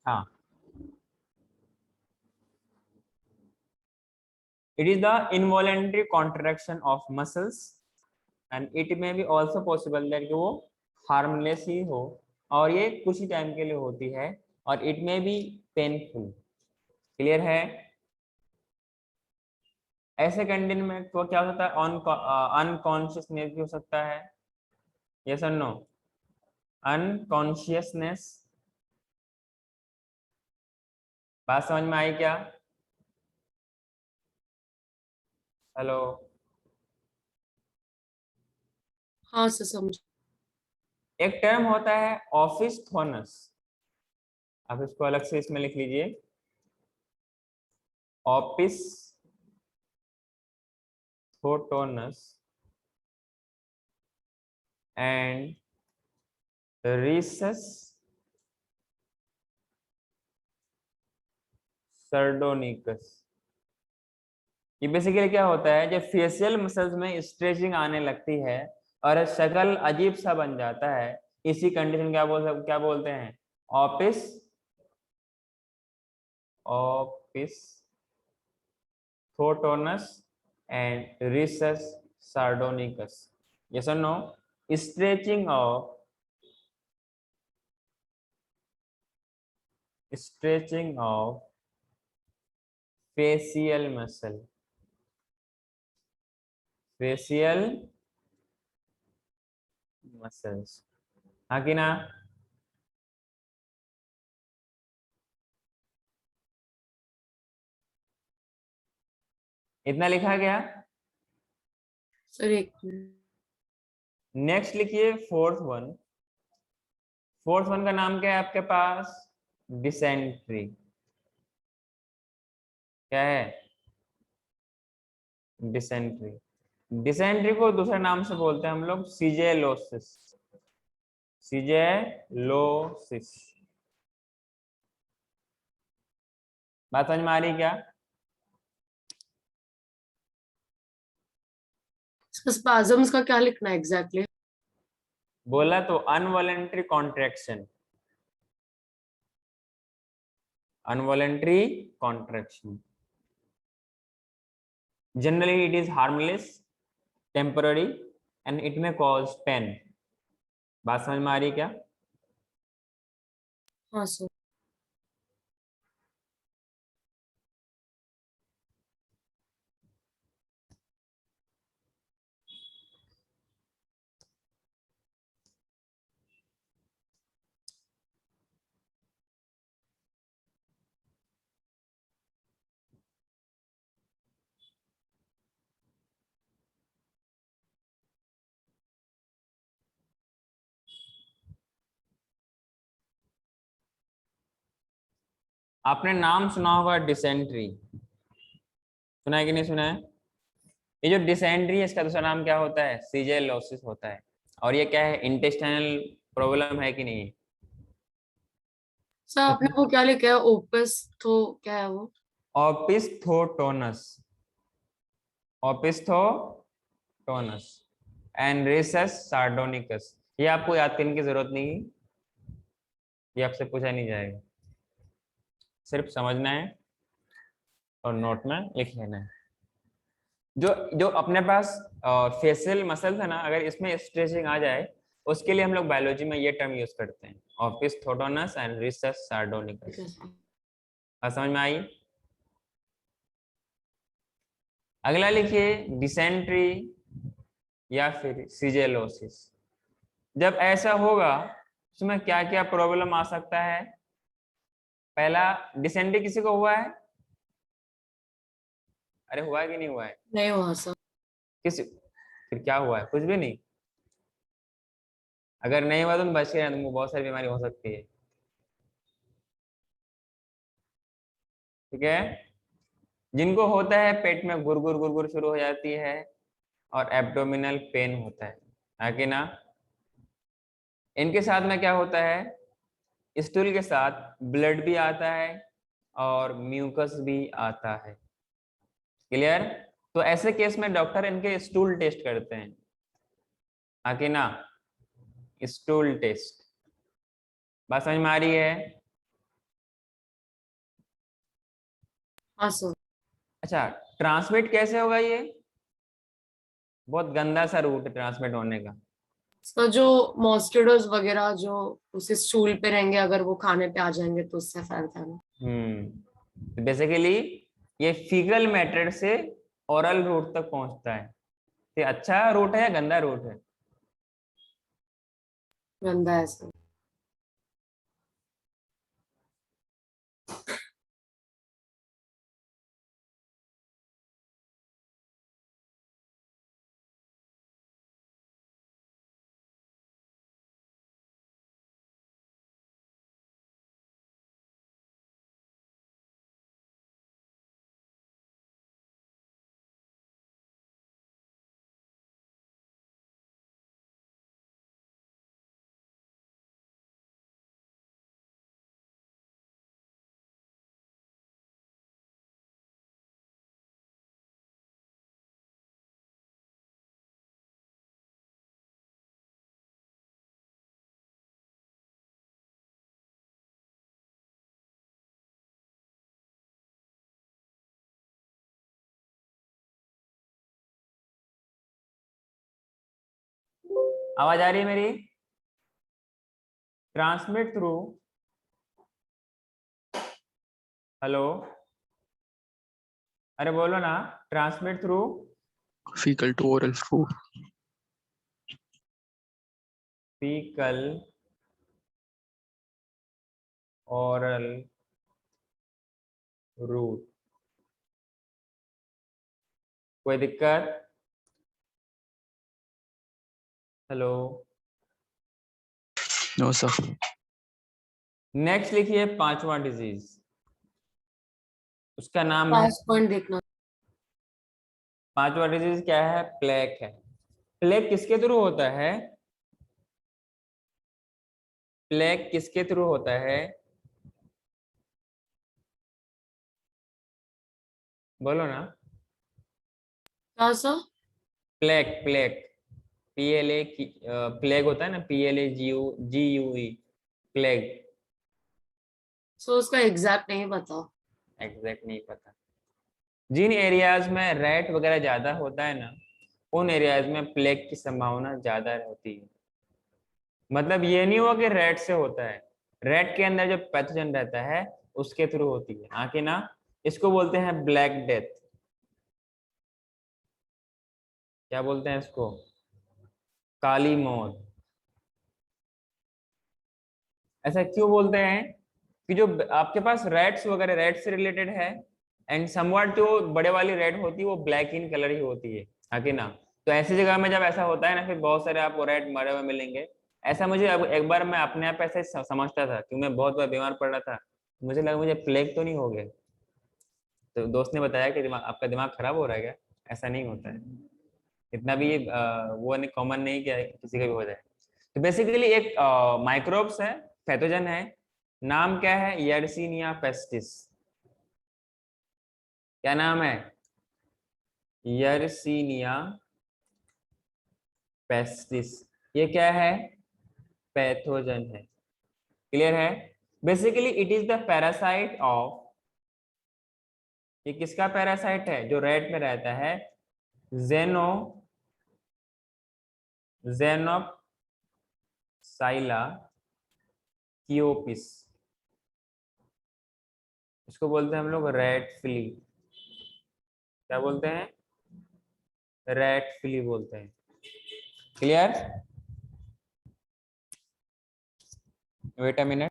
हाँ, it is the involuntary contraction of muscles and it may be also possible that कि वो हार्मलेस ही हो, और ये कुछ ही टाइम के लिए होती है, और it may be painful. Clear है? ऐसे कंडीशन में तो क्या हो सकता है, अनकॉन्शियसनेस भी हो सकता है। यस और नो? अनकॉन्शियसनेस, बात समझ में आई क्या? हेलो? हाँ सर समझ। एक टर्म होता है ऑफिस थोनस, आप इसको अलग से इसमें लिख लीजिए, ऑफिस थोटोनस एंड रिसस सर्डोनिकस। ये बेसिकली क्या होता है, जब फेशियल मसल्स में स्ट्रेचिंग आने लगती है और शक्ल अजीब सा बन जाता है, इसी कंडीशन क्या बोलते हैं, opis opisthotonus and risus sardonicus. Yes और no? Stretching of facial muscle, facial muscles, हाँ कि ना? इतना लिखा गया। सर एक मिनट। नेक्स्ट लिखिए फोर्थ वन। फोर्थ वन का नाम क्या है आपके पास, डिसेंट्री। क्या है? डिसेंट्री। डिसेंट्री को दूसरे नाम से बोलते हैं हम लोग सीजेलोसिस, सीजेलोसिस। बात समझ में आ रही क्या? स्पैज्म्स का क्या लिखना है एग्जैक्टली? बोला तो involuntary contraction, involuntary contraction. Generally it is harmless, temporary and it may cause pain. बात समझ में आ रही है क्या? हाँ सर। आपने नाम सुना होगा डिसेंट्री, सुना है कि नहीं सुना है? ये जो डिसेंट्री है इसका दूसरा नाम क्या होता है? सीजेलोसिस होता है। और ये क्या है? इंटेस्टाइनल प्रॉब्लम है कि नहीं? सर आपने वो क्या लिखा है, ओपस तो क्या है वो? ओपिस्थोटोनस, ओपिस्थोटोनस एंड रेसस सार्डोनिकस। ये आपको याद करने की जरूरत नहीं है, ये आपसे पूछा नहीं जाएगा, सिर्फ समझना है और नोट में लिख लेना है। जो जो अपने पास फेशियल मसल था ना, अगर इसमें स्ट्रेचिंग आ जाए उसके लिए हम लोग बायोलॉजी में ये टर्म यूज करते हैं, ओपिस्थोटोनस एंड रिसस सार्डोनिकस। ठीक है सर। बात समझ में आई? अगला लिखिए डिसेंट्री या फिर सीजेलोसिस। जब ऐसा होगा उसमें क्या क्या प्रॉब्लम आ सकता है? पहला, डिसेंट्री किसी को हुआ है? अरे हुआ है कि नहीं हुआ है? नहीं हुआ सर। किसी, फिर क्या हुआ है? कुछ भी नहीं। अगर नहीं हुआ तो तुम बच के रहना, तुमको बहुत सारी बीमारी हो सकती है। ठीक है? जिनको होता है पेट में गुरगुर गुरगुर शुरू हो जाती है और एब्डोमिनल पेन होता है कि ना? इनके साथ में क्या होता है? स्टूल के साथ ब्लड भी आता है और म्यूकस भी आता है। क्लियर? तो ऐसे केस में डॉक्टर इनके स्टूल टेस्ट करते हैं, कि ना? Stool test. बात समझ में आ रही है? हाँ सर। अच्छा, ट्रांसमिट कैसे होगा ये? बहुत गंदा सा रूट है ट्रांसमिट होने का। सर जो मॉस्किटोज वगैरह जो उस स्टूल पे रहेंगे, अगर वो खाने पे आ जाएंगे तो उससे फैलता है ना। तो बेसिकली ये फीकल मैटर से ओरल रूट तक पहुंचता है। ये अच्छा रूट है या गंदा रूट है? गंदा है सर। आवाज आ रही है मेरी? ट्रांसमिट थ्रू, हेलो, अरे बोलो ना, transmit through Fecal to oral food. Faecal oral route. कोई दिक्कत? हेलो। No, sir. नेक्स्ट लिखिए पांचवा डिजीज, उसका नाम है, 5 पॉइंट देखना। पांचवा डिजीज क्या है? प्लेग है। प्लेग किसके थ्रू होता है? प्लेग किसके थ्रू होता है? बोलो ना। क्या sir? Plague, plague PLA plague होता है ना, PLAGUE प्लेग। सो उसका एग्जैक्ट नहीं पता। एग्जैक्ट नहीं पता। जिन एरियाज में रैट वगैरह ज्यादा होता है ना, उन एरियाज में प्लेग की संभावना ज्यादा होती है। मतलब ये नहीं हुआ कि रैट से होता है, रैट के अंदर जो पैथोजन रहता है उसके थ्रू होती है, हाँ कि ना। इसको बोलते हैं ब्लैक डेथ। क्या बोलते हैं इसको? काली मौत। ऐसा क्यों बोलते हैं? कि जो आपके पास रैट्स वगैरह, रैट से रिलेटेड है, एंड समवट जो बड़े वाली रैट होती है वो ब्लैक इन कलर ही होती है, हाँ कि ना। तो ऐसी जगह में जब ऐसा होता है ना, फिर बहुत सारे आपको रैट मरे हुए मिलेंगे। ऐसा मुझे अब एक बार मैं अपने आप ऐसे समझता था कि मैं बहुत बार बीमार पड़ रहा था, मुझे लगा मुझे प्लेग तो नहीं हो गया। तो दोस्त ने बताया कि आपका दिमाग खराब हो रहा है क्या, ऐसा नहीं होता है। इतना भी वो नहीं, कॉमन नहीं कि किसी का भी हो जाए। तो बेसिकली एक माइक्रोब्स है, पैथोजन है। नाम क्या है? Yersinia pestis. क्या नाम है? Yersinia pestis. ये क्या है? पैथोजन है। क्लियर है? Basically it is the parasite of, ये किसका पैरासाइट है जो रैट में रहता है? जेनो जेनोप्साइला कियोपिस। इसको बोलते हैं हम लोग रैट फ्ली। क्या बोलते हैं? रैट फ्ली बोलते हैं। क्लियर? Wait a minute.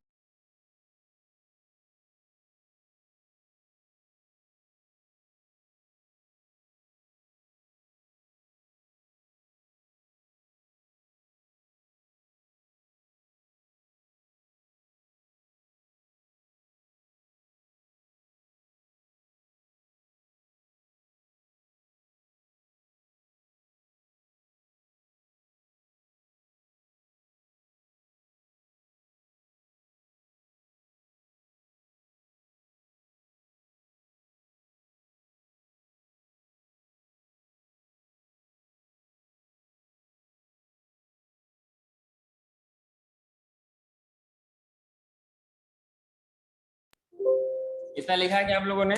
इतना लिखा है क्या आप लोगों ने?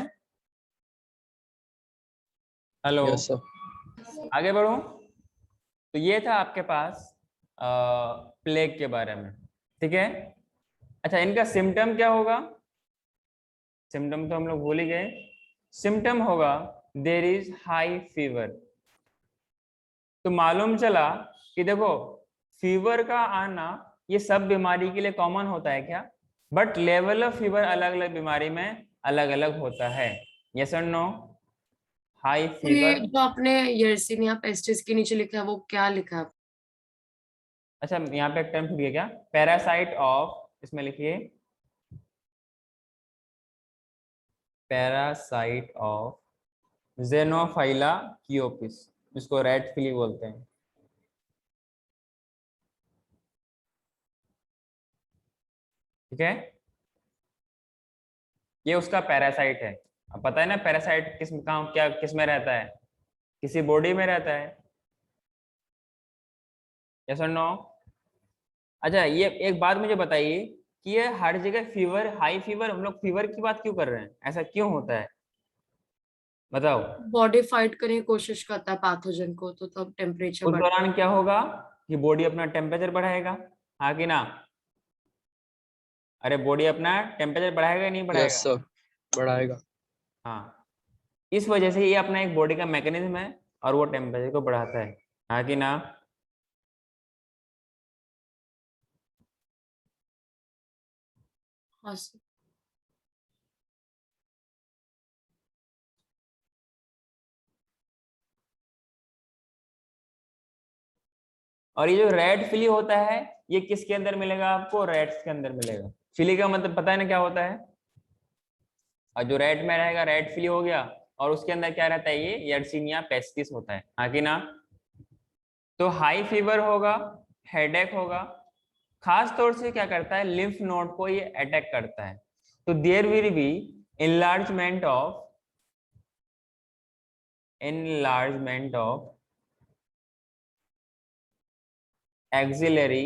Hello, Yes, sir. आगे बढ़ूं? तो ये था आपके पास प्लेग के बारे में, ठीक है। अच्छा, इनका सिम्टम क्या होगा? सिम्टम तो हम लोग भूल ही गए। सिम्टम होगा देर इज हाई फीवर। तो मालूम चला कि देखो, फीवर का आना ये सब बीमारी के लिए कॉमन होता है क्या? बट लेवल ऑफ फीवर अलग अलग बीमारी में अलग अलग होता है। यस और नो? हाई ये फीवर। जो आपने यर्सीनिया पेस्टिस के नीचे लिखा है वो क्या लिखा है? अच्छा, यहाँ पे एक टर्म छूट गया क्या? पैरासाइट ऑफ, इसमें लिखिए पैरासाइट ऑफ जेनोफाइला कियोपिस, जिसको रैट फ्ली बोलते हैं। ठीक है, ये उसका पैरासाइट है। अब पता है ना पैरासाइट किस कहाँ क्या किस में रहता है? किसी बॉडी में रहता है। यस और नो? अच्छा, ये एक बात मुझे बताइए कि ये हर जगह फीवर, हाई फीवर, हम लोग फीवर की बात क्यों कर रहे हैं? ऐसा क्यों होता है, बताओ। बॉडी फाइट करने की कोशिश करता है पैथोजन को, तो तब टेम्परेचर उस बढ़। दौरान क्या होगा कि बॉडी अपना टेम्परेचर बढ़ाएगा, हाँ कि ना? अरे बॉडी अपना टेम्परेचर बढ़ाएगा या नहीं Yes, बढ़ाएगा? sir. बढ़ाएगा। हाँ, इस वजह से ये अपना एक बॉडी का मैकेनिज्म है और वो टेम्परेचर को बढ़ाता है, हाँ कि ना? हाँ सर। और ये जो रेड फिली होता है, ये किसके अंदर मिलेगा आपको? रेड्स के अंदर मिलेगा। फिली का मतलब पता है ना क्या होता है? और जो रेड में रहेगा रेड फिली हो गया, और उसके अंदर क्या रहता है? ये यर्सीनिया पेस्टिस होता है, हाँ कि ना? तो हाई फीवर होगा, हेडेक होगा, खास तौर से क्या करता है? लिम्फ नोड को ये अटैक करता है। तो there will be enlargement of enlargement of axillary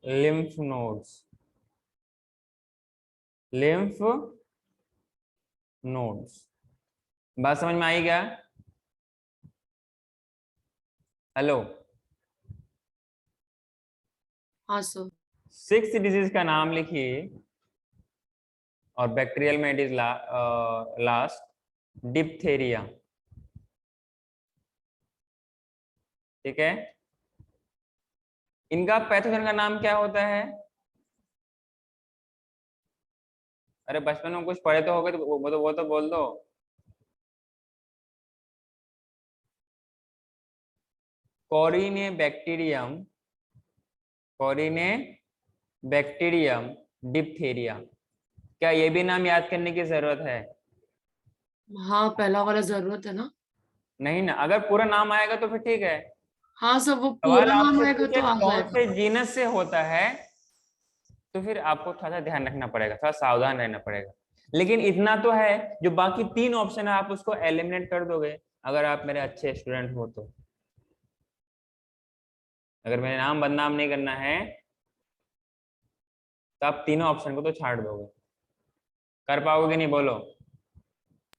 lymph nodes, lymph nodes। बात समझ में आई क्या? हेलो। हाँ सर। 6 डिजीज का नाम लिखिए और बैक्टीरियल में इट इज लास्ट डिप्थेरिया। ठीक है, इनका पैथोजन का नाम क्या होता है? अरे बचपन में कुछ पढ़े तो होगे, तो वो तो बोल दो। कोरिने बैक्टीरियम, कोरिने बैक्टीरियम डिप्थेरिया। क्या ये भी नाम याद करने की जरूरत है? हाँ, पहला वाला जरूरत है ना। नहीं ना, अगर पूरा नाम आएगा तो फिर ठीक है। हाँ सर, वो सवाल पूरा नाम आपसे आएगा पूछे तो आ कौन जाएगा। से जीनस से होता है, तो फिर आपको थोड़ा सा ध्यान रखना पड़ेगा, थोड़ा सावधान रहना पड़ेगा। लेकिन इतना तो है, जो बाकी 3 ऑप्शन है आप उसको एलिमिनेट कर दोगे, अगर आप मेरे अच्छे स्टूडेंट हो तो। अगर मेरे नाम बदनाम नहीं करना है तो आप तीनों ऑप्शन को तो छाड़ दोगे। कर पाओगे नहीं, बोलो।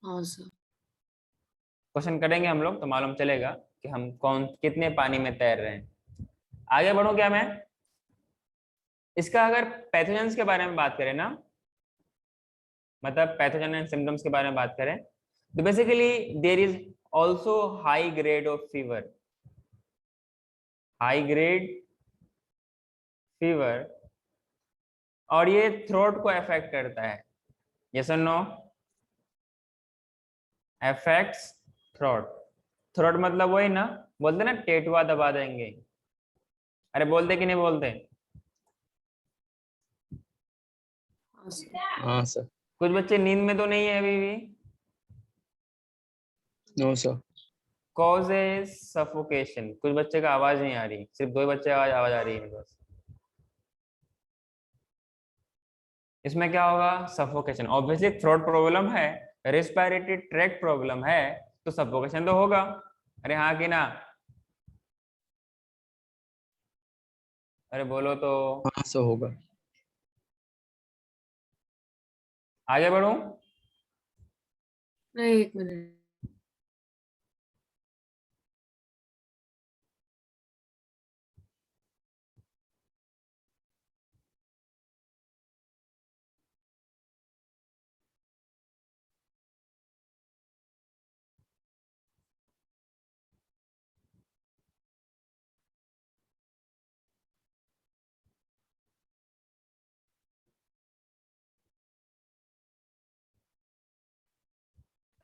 हाँ सर। क्वेश्चन करेंगे हम लोग तो मालूम चलेगा कि हम कौन कितने पानी में तैर रहे हैं। आगे बढ़ूं क्या मैं? इसका अगर पैथोजेंस के बारे में बात करें ना, मतलब पैथोजन एंड सिम्टम्स के बारे में बात करें, तो basically there is also high grade of fever, high grade fever, और ये थ्रोट को अफेक्ट करता है। यस और नो? Affects throat. थ्रोट मतलब वही ना, बोलते ना टेटुआ दबा देंगे। अरे बोलते कि नहीं बोलते? हाँ सर। हाँ सर। कुछ बच्चे नींद में तो नहीं है अभी भी? No sir. कॉज है सफोकेशन। कुछ बच्चे का आवाज नहीं आ रही, सिर्फ 2 बच्चे आवाज आवाज आ रही है बस। इसमें क्या होगा? सफोकेशन। ऑब्वियसली थ्रोट प्रॉब्लम है, रेस्पिरेटरी ट्रैक्ट प्रॉब्लम है, तो सफोकेशन तो होगा। अरे हाँ कि ना? अरे बोलो तो। हाँ सर होगा। आगे बढ़ूं? नहीं, एक मिनट।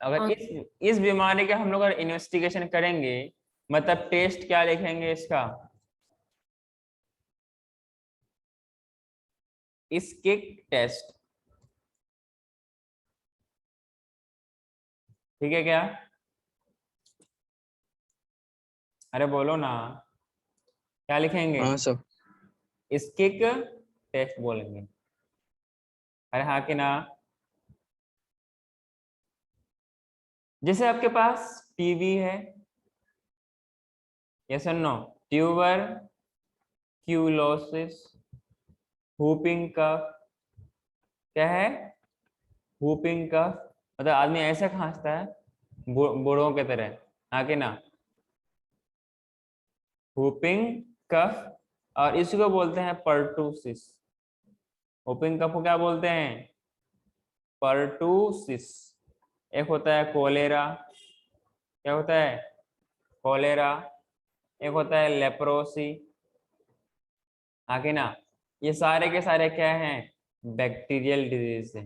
अगर हाँ। इस बीमारी का हम लोग अगर इन्वेस्टिगेशन करेंगे, मतलब टेस्ट क्या लिखेंगे इसका? स्किक टेस्ट। ठीक है क्या? अरे बोलो ना, क्या लिखेंगे? हाँ सर। स्किक टेस्ट बोलेंगे। अरे हाँ कि ना? जैसे आपके पास टीबी है, यस और no? Tuberculosis, whooping cough. क्या है? Whooping cough. मतलब आदमी ऐसे खांसता है बूढ़ों के तरह, हाँ कि ना? Whooping cough. और इसको बोलते हैं पर्टूसिस। हुपिंग कफ को क्या बोलते हैं? पर्टूसिस। एक होता है कोलेरा। क्या होता है? कोलेरा। एक होता है लेप्रोसी, हाँ कि ना? ये सारे के सारे क्या हैं? बैक्टीरियल डिजीज है।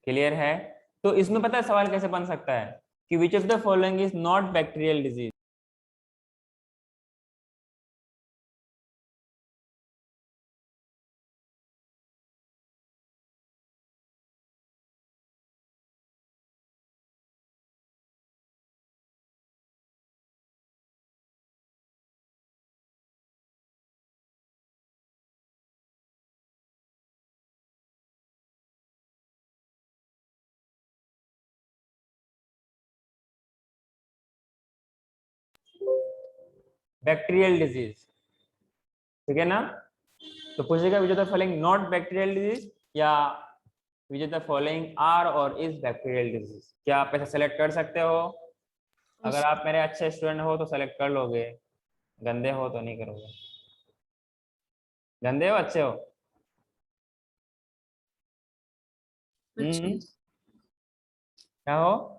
क्लियर है? तो इसमें पता है सवाल कैसे बन सकता है कि which of the following is not bacterial disease. Bacterial disease, ठीक है ना। तो पूछेगा which of the following not bacterial disease या which of the following are or is bacterial disease. क्या आप ऐसा सेलेक्ट कर सकते हो? अगर आप मेरे अच्छे स्टूडेंट हो तो सेलेक्ट कर लोगे, गंदे हो तो नहीं करोगे। गंदे हो अच्छे हो? अच्छा क्या हो?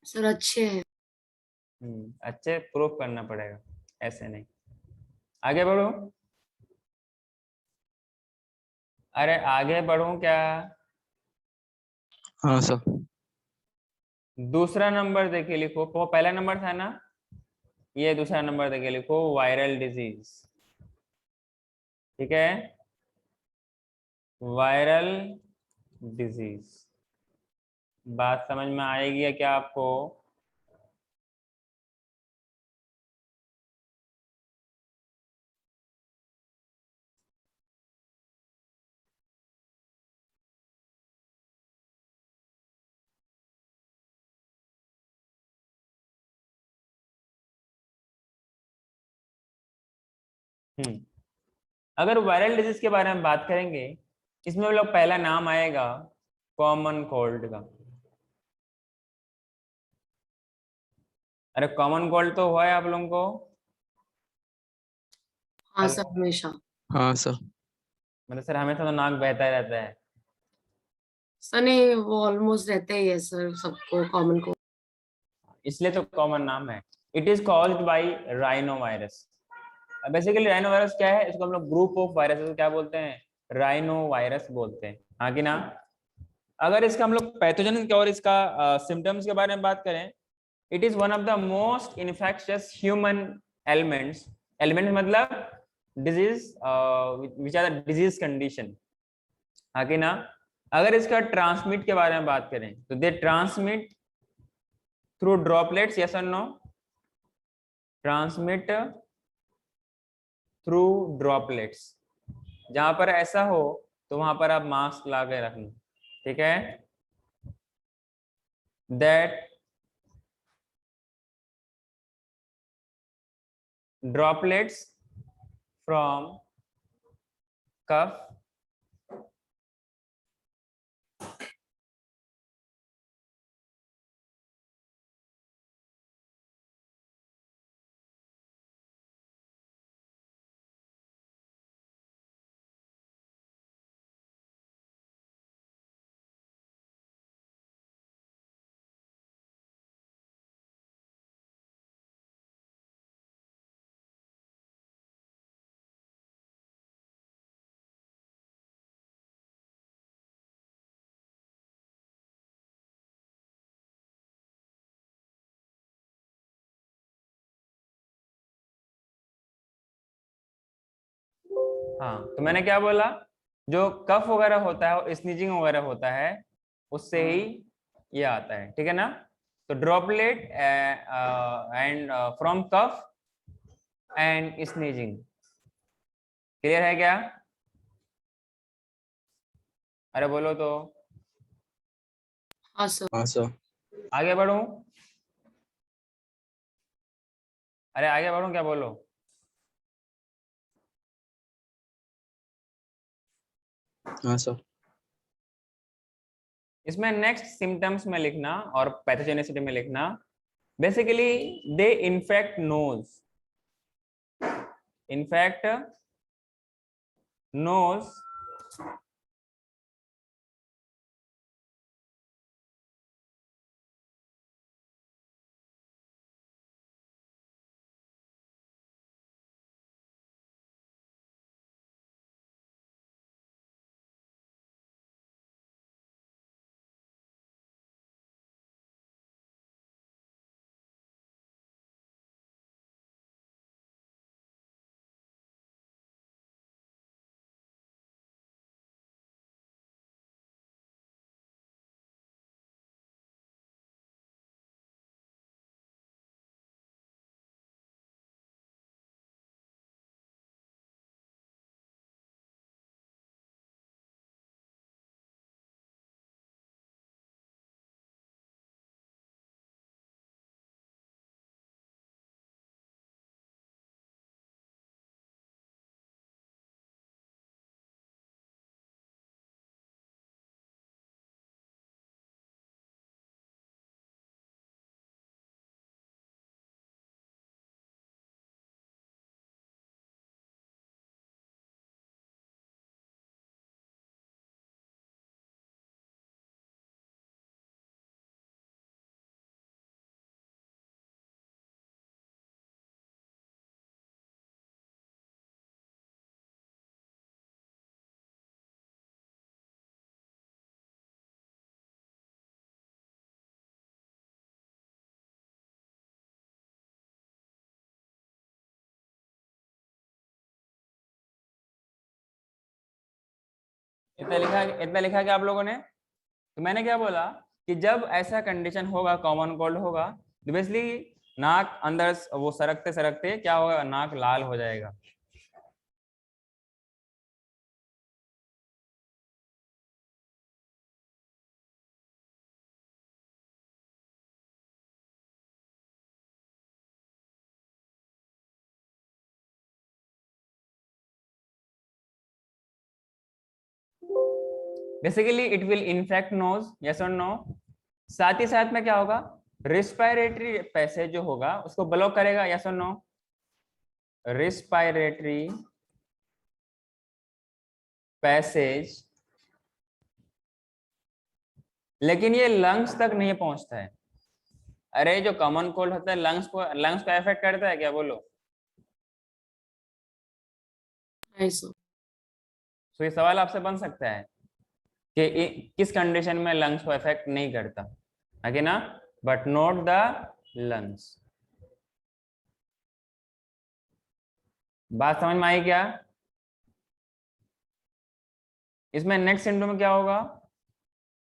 सर अच्छे हैं। अच्छे प्रूफ करना पड़ेगा, ऐसे नहीं। आगे बढ़ो। अरे आगे बढ़ूं क्या? हाँ सर। दूसरा नंबर देखिए लिखो, वो पहला नंबर था ना, ये दूसरा नंबर देखिए लिखो, वायरल डिजीज। ठीक है, वायरल डिजीज। बात समझ में आएगी या क्या आपको? हम्म अगर वायरल डिजीज के बारे में बात करेंगे, इसमें हम लोग पहला नाम आएगा कॉमन कोल्ड का। अरे कॉमन कोल्ड तो हुआ है आप लोगों को? हाँ सर हेलो, हमेशा। हाँ सर। मतलब सर हमेशा तो नाक बहता ही रहता है। सर नहीं, वो ऑलमोस्ट रहते ही है सर, सबको कॉमन को। इसलिए तो कॉमन नाम है। It is caused by rhino virus. Basically rhino virus क्या है, इसको हम लोग ग्रुप ऑफ वायरस क्या बोलते हैं? राइनो वायरस बोलते हैं, हाँ कि ना। अगर इसका हम लोग पैथोजन और इसका सिम्टम्स के बारे में बात करें, it is one of the most infectious human elements. Element मतलब disease, which are the disease condition, हाँ कि ना। अगर इसका ट्रांसमिट के बारे में बात करें तो दे ट्रांसमिट थ्रू ड्रॉपलेट्स, यस और नो? Transmit through droplets. जहां पर ऐसा हो तो वहां पर आप मास्क ला के रखना, ठीक है। दैट ड्रॉपलेट्स फ्रॉम कफ हाँ, तो मैंने क्या बोला, जो कफ वगैरह होता है और स्नीजिंग वगैरह होता है उससे ही ये आता है, ठीक है ना। तो droplet and from cough and sneezing, clear है क्या? अरे बोलो तो। हाँ सर। हाँ सर। आगे बढ़ूं? अरे आगे बढ़ूं क्या, बोलो। हाँ सर। इसमें नेक्स्ट सिम्टम्स में लिखना और पैथोजेनिसिटी में लिखना। Basically they infect nose, infect nose इतना लिखा क्या आप लोगों ने? तो मैंने क्या बोला कि जब ऐसा कंडीशन होगा, कॉमन कोल्ड होगा, तो बेसिकली नाक अंदर वो सरकते सरकते क्या होगा, नाक लाल हो जाएगा। Basically it will infect nose, yes और नो। साथ ही साथ में क्या होगा, रिस्पायरेटरी पैसेज जो होगा उसको ब्लॉक करेगा, यस और नो। रिस्पायरेटरी पैसेज, लेकिन ये लंग्स तक नहीं पहुंचता है। अरे जो कॉमन कोल्ड होता है लंग्स को अफेक्ट करता है क्या, बोलो? ऐसा तो ये सवाल आपसे बन सकता है कि किस कंडीशन में लंग्स को अफेक्ट नहीं करता, है ना? But not the lungs. बात समझ में आई क्या? इसमें नेक्स्ट सिंड्रोम में क्या होगा,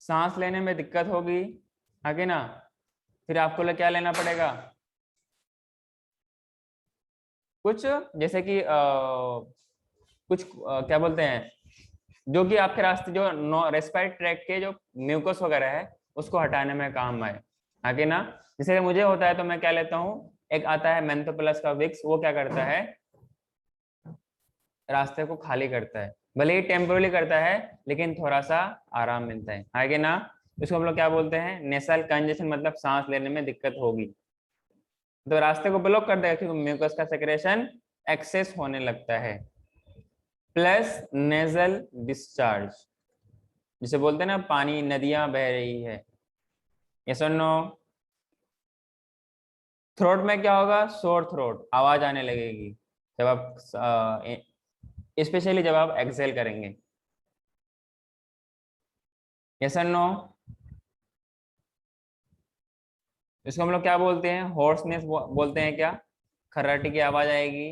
सांस लेने में दिक्कत होगी, है ना? फिर आपको क्या लेना पड़ेगा, कुछ जैसे कि कुछ क्या बोलते हैं, जो कि आपके रास्ते जो रेस्पिरेटरी ट्रैक्ट के जो म्यूकस वगैरह है उसको हटाने में काम आए, है ना? जैसे कि मुझे होता है तो मैं क्या लेता हूँ, एक आता है मेंथोप्लस का विक्स, वो क्या करता है, रास्ते को खाली करता है, भले ही टेम्पोरली करता है लेकिन थोड़ा सा आराम मिलता है ना? इसको हम लोग क्या बोलते हैं, नेसल कंजेशन, मतलब सांस लेने में दिक्कत होगी तो रास्ते को ब्लॉक कर देगा क्योंकि म्यूकस का सेक्रेशन एक्सेस होने लगता है। प्लस नेजल डिस्चार्ज, जिसे बोलते हैं ना पानी नदियां बह रही है, यस और नो। थ्रोट में क्या होगा, सोर थ्रोट, आवाज आने लगेगी जब आप स्पेशली जब आप एक्सेल करेंगे, यस और नो। इसको हम लोग क्या बोलते हैं, हॉर्सनेस बोलते हैं क्या, खर्राटे की आवाज आएगी।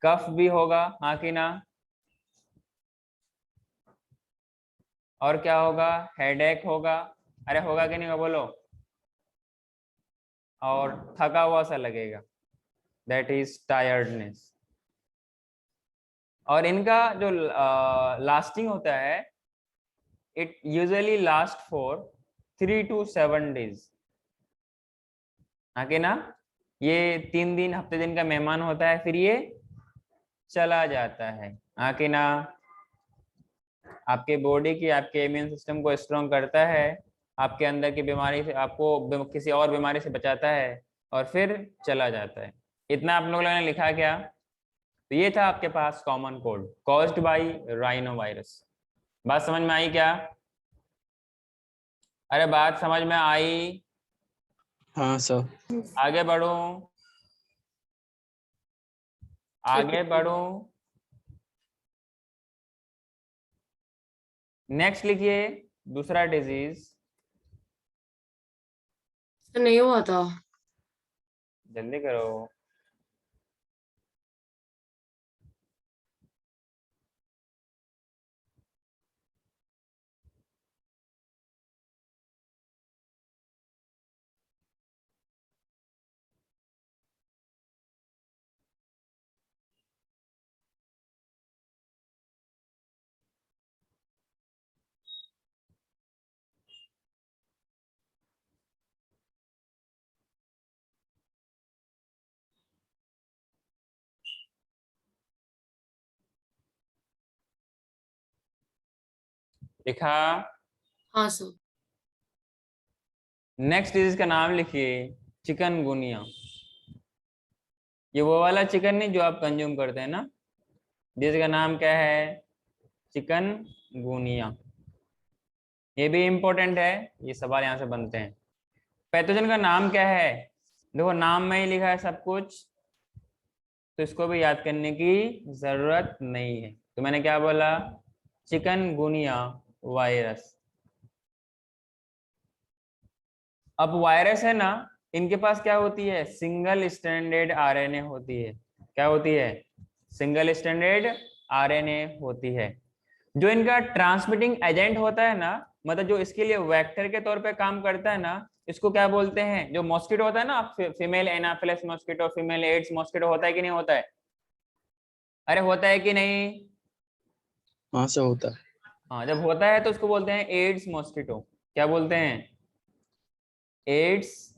कफ भी होगा, हाँ कि ना? और क्या होगा, हेडेक होगा, अरे होगा कि नहीं होगा बोलो? और थका हुआ सा लगेगा, दैट इज टायर्डनेस। और इनका जो लास्टिंग होता है, it usually last for 3 to 7 days, हाँ कि ना? ये 3 दिन हफ्ते दिन का मेहमान होता है, फिर ये चला जाता है, हाँ कि ना? आपके बॉडी की, आपके इम्यून सिस्टम को स्ट्रॉन्ग करता है, आपके अंदर की बीमारी से, आपको किसी और बीमारी से बचाता है और फिर चला जाता है। इतना आप लोगों ने लिखा क्या? तो ये था आपके पास common cold caused by rhino virus. बात समझ में आई क्या? अरे बात समझ में आई? हाँ सर। आगे बढ़ो, ठीक आगे है। बढ़ो। नेक्स्ट लिखिए दूसरा डिजीज, नहीं हुआ था। जल्दी करो। लिखा? हाँ सर। नेक्स्ट डिजीज का नाम लिखिए, चिकनगुनिया। ये वो वाला चिकन नहीं जो आप कंज्यूम करते हैं ना, जिसका नाम क्या है, चिकनगुनिया। ये भी इंपॉर्टेंट है, ये सवाल यहाँ से बनते हैं। पैथोजन का नाम क्या है, देखो नाम में ही लिखा है सब कुछ, तो इसको भी याद करने की जरूरत नहीं है। तो मैंने क्या बोला, चिकनगुनिया वायरस। अब वायरस है ना, इनके पास क्या होती है, सिंगल स्ट्रैंडेड आरएनए होती है। क्या होती है, सिंगल स्ट्रैंडेड आरएनए होती है। जो इनका ट्रांसमिटिंग एजेंट होता है ना, मतलब जो इसके लिए वेक्टर के तौर पे काम करता है ना, इसको क्या बोलते हैं? जो मॉस्किटो होता है ना, female Anopheles mosquito, female Aedes mosquito होता है कि नहीं होता है? अरे होता है कि नहीं? हाँ सर होता है। हाँ, जब होता है तो उसको बोलते हैं एड्स मॉस्किटो। क्या बोलते हैं? एड्स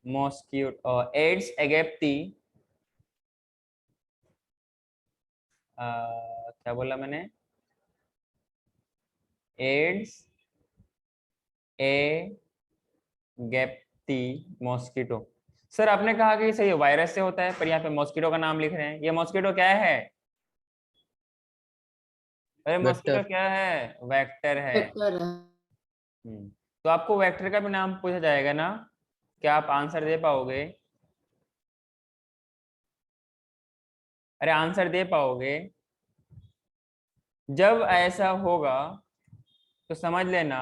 मॉस्किटो, एड्स एगेप्टी, क्या बोला मैंने? Ads aegypti mosquito. सर आपने कहा कि सही वायरस से होता है, पर यहाँ पे मॉस्किटो का नाम लिख रहे हैं। ये मॉस्किटो क्या है? अरे मॉस्किटो वेक्टर। क्या है? वेक्टर है। वेक्टर है। तो आपको वेक्टर का भी नाम पूछा जाएगा ना, क्या आप आंसर दे पाओगे? अरे आंसर दे पाओगे? जब ऐसा होगा तो समझ लेना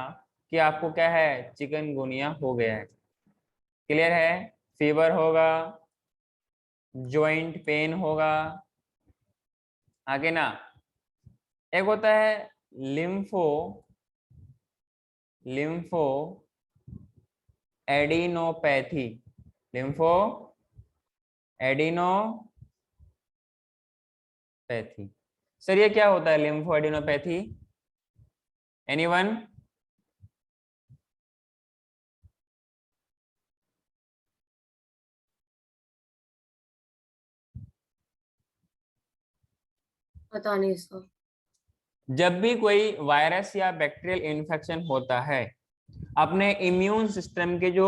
कि आपको क्या है, चिकनगुनिया हो गया है। क्लियर है? फीवर होगा, जॉइंट पेन होगा, आगे ना। एक होता है lympho lympho adenopathy. Lympho adenopathy. Sir ये क्या होता है लिम्फो एडिनोपैथी? एनीवन? पता नहीं सर। जब भी कोई वायरस या बैक्टीरियल इन्फेक्शन होता है, अपने इम्यून सिस्टम के जो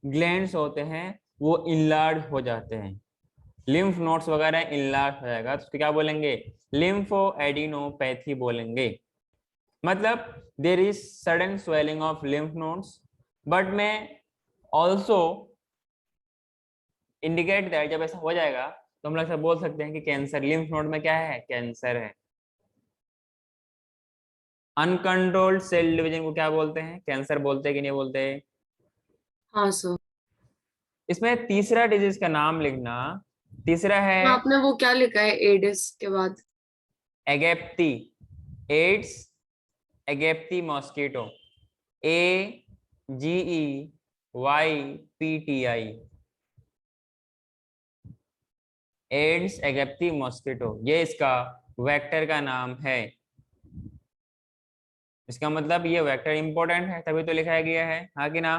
ग्लैंड्स होते हैं वो इनलार्ज हो जाते हैं, लिम्फ नोड्स वगैरह इनलार्ज हो जाएगा, तो उसको क्या बोलेंगे? लिम्फो एडिनोपैथी बोलेंगे। मतलब there is sudden swelling of lymph nodes, but में ऑल्सो इंडिकेट दैट जब ऐसा हो जाएगा तो हम लोग ऐसा बोल सकते हैं कि कैंसर, लिम्फ नोड में क्या है? कैंसर है। अनकंट्रोल्ड सेल डिवीजन को क्या बोलते हैं? कैंसर बोलते हैं कि नहीं बोलते? हाँ सर। इसमें तीसरा डिजीज का नाम लिखना। तीसरा है आपने वो क्या लिखा है एडिस के बाद? Aegypti, Aedes aegypti mosquito, AGEYPTI, Aedes aegypti mosquito, ये इसका वेक्टर का नाम है। इसका मतलब ये वेक्टर इंपॉर्टेंट है तभी तो लिखाया गया है, हाँ कि ना?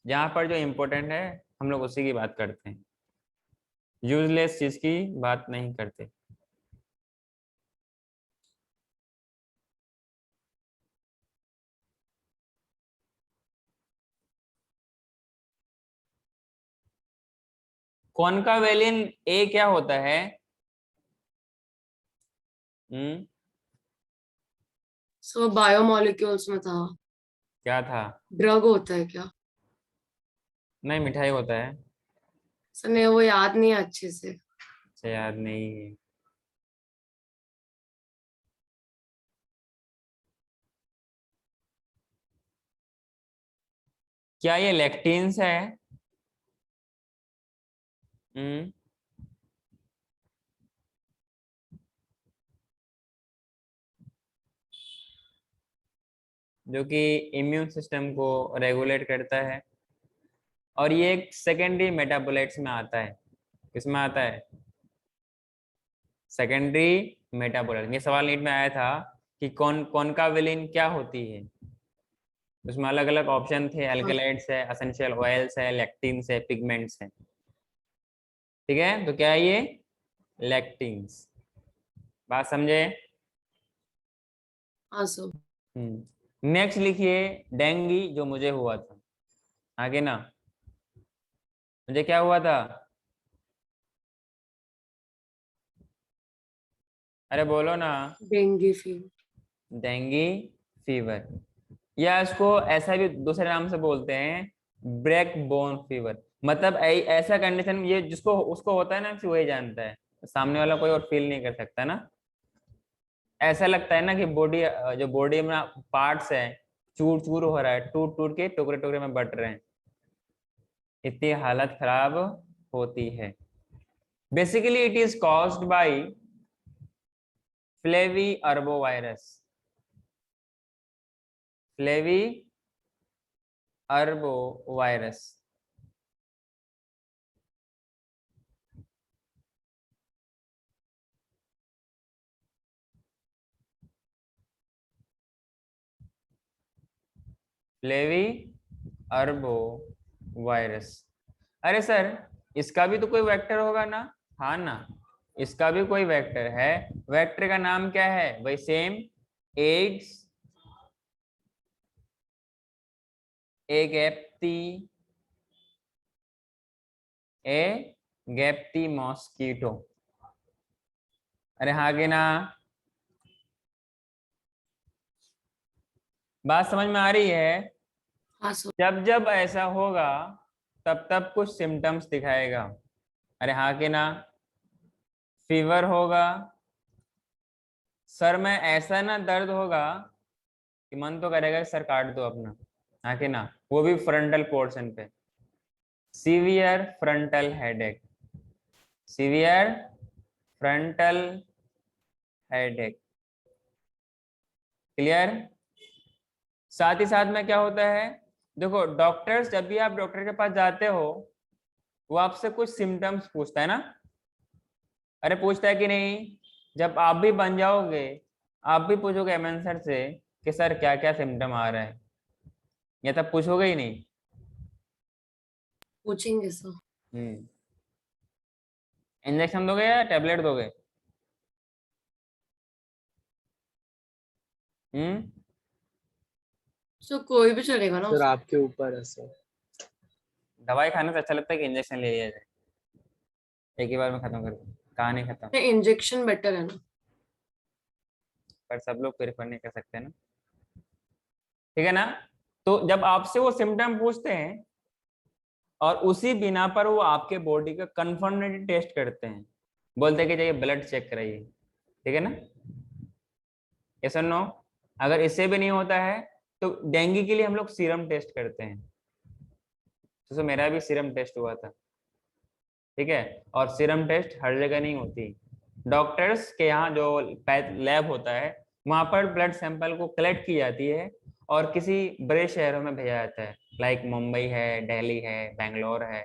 जहां पर जो इंपॉर्टेंट है हम लोग उसी की बात करते हैं, यूजलेस चीज की बात नहीं करते। कॉन्कावेलिन ए क्या होता है? हम्म, सो बायोमोलिक्यूल्स में था। क्या था? ड्रग होता है क्या? नहीं, मिठाई होता है। सर मैं वो याद नहीं है अच्छे से। अच्छा, याद नहीं है। क्या ये लेक्टिन्स है? हम्म, जो कि इम्यून सिस्टम को रेगुलेट करता है, और ये एक सेकेंडरी मेटाबोलाइट्स में आता है। किसमें आता है? Secondary metabolite. ये सवाल नीट में आया था कि कॉन्कावेलिन क्या होती है। उसमें अलग अलग ऑप्शन थे, हाँ। एल्केलाइड्स है, एसेंशियल ऑयल्स है, लेक्टिन्स है, पिगमेंट्स है। ठीक है, तो क्या है ये? लेक्टिन्स। बात समझे? हाँ सर। नेक्स्ट लिखिए डेंगी, जो मुझे हुआ था। आगे ना, मुझे क्या हुआ था? अरे बोलो ना। Dengue fever. डेंगी फीवर, या इसको ऐसा भी दूसरे नाम से बोलते हैं, ब्रेक बोन फीवर। मतलब ऐसा कंडीशन, ये जिसको उसको होता है ना, फिर वही जानता है, सामने वाला कोई और फील नहीं कर सकता ना। ऐसा लगता है ना कि बॉडी, जो बॉडी में पार्ट्स है, चूर चूर हो रहा है, टूट टूट के टुकड़े टुकड़े में बट रहे हैं, इतनी हालत खराब होती है। Basically it is caused bye flavi arbovirus, flavi arbovirus. Flavi arbovirus. अरे सर, इसका भी तो कोई वेक्टर होगा ना? हाँ ना, इसका भी कोई वेक्टर है। वेक्टर का नाम क्या है? वही सेम, एड्स, एगेप्टी, एगेप्टी मॉस्किटो। अरे हाँ कि ना? बात समझ में आ रही है? हाँ सर। जब जब ऐसा होगा तब तब कुछ सिम्टम्स दिखाएगा। अरे हाँ कि ना? फीवर होगा, सर में ऐसा ना दर्द होगा कि मन तो करेगा कि सर काट दो अपना। हाँ कि ना? वो भी फ्रंटल पोर्शन पे। Severe frontal headache, severe frontal headache. Clear? साथ ही साथ में क्या होता है, देखो डॉक्टर्स, जब भी आप डॉक्टर के पास जाते हो वो आपसे कुछ सिम्टम्स पूछता है ना? अरे पूछता है कि नहीं? जब आप भी बन जाओगे, आप भी पूछोगे एमएन सर से कि सर क्या क्या सिम्टम आ रहा है, या तब पूछोगे ही नहीं? पूछेंगे सर। इंजेक्शन दोगे या टेबलेट दोगे? हम्म सर कोई भी चलेगा ना सर उसमें। आपके ऊपर है सर। दवाई खाने से अच्छा लगता है कि इंजेक्शन ले लिया जाए एक ही बार में खत्म कर दो? कहानी खत्म। इंजेक्शन बेटर है ना। पर सब लोग प्रेफर नहीं कर सकते ना, ठीक है ना? तो जब आपसे वो सिम्टम पूछते हैं और उसी बिना पर वो आपके बॉडी का कंफर्मेटरी टेस्ट करते हैं, बोलते हैं कि जाइए ब्लड चेक कराइए, ठीक है ना? यस और नो? अगर इससे भी नहीं होता है तो डेंगू के लिए हम लोग सीरम टेस्ट करते हैं। तो मेरा भी सीरम टेस्ट हुआ था, ठीक है? और सीरम टेस्ट हर जगह नहीं होती। डॉक्टर्स के यहाँ जो लैब होता है वहां पर ब्लड सैंपल को कलेक्ट की जाती है और किसी बड़े शहरों में भेजा जाता है, लाइक मुंबई है, दिल्ली है, बेंगलोर है,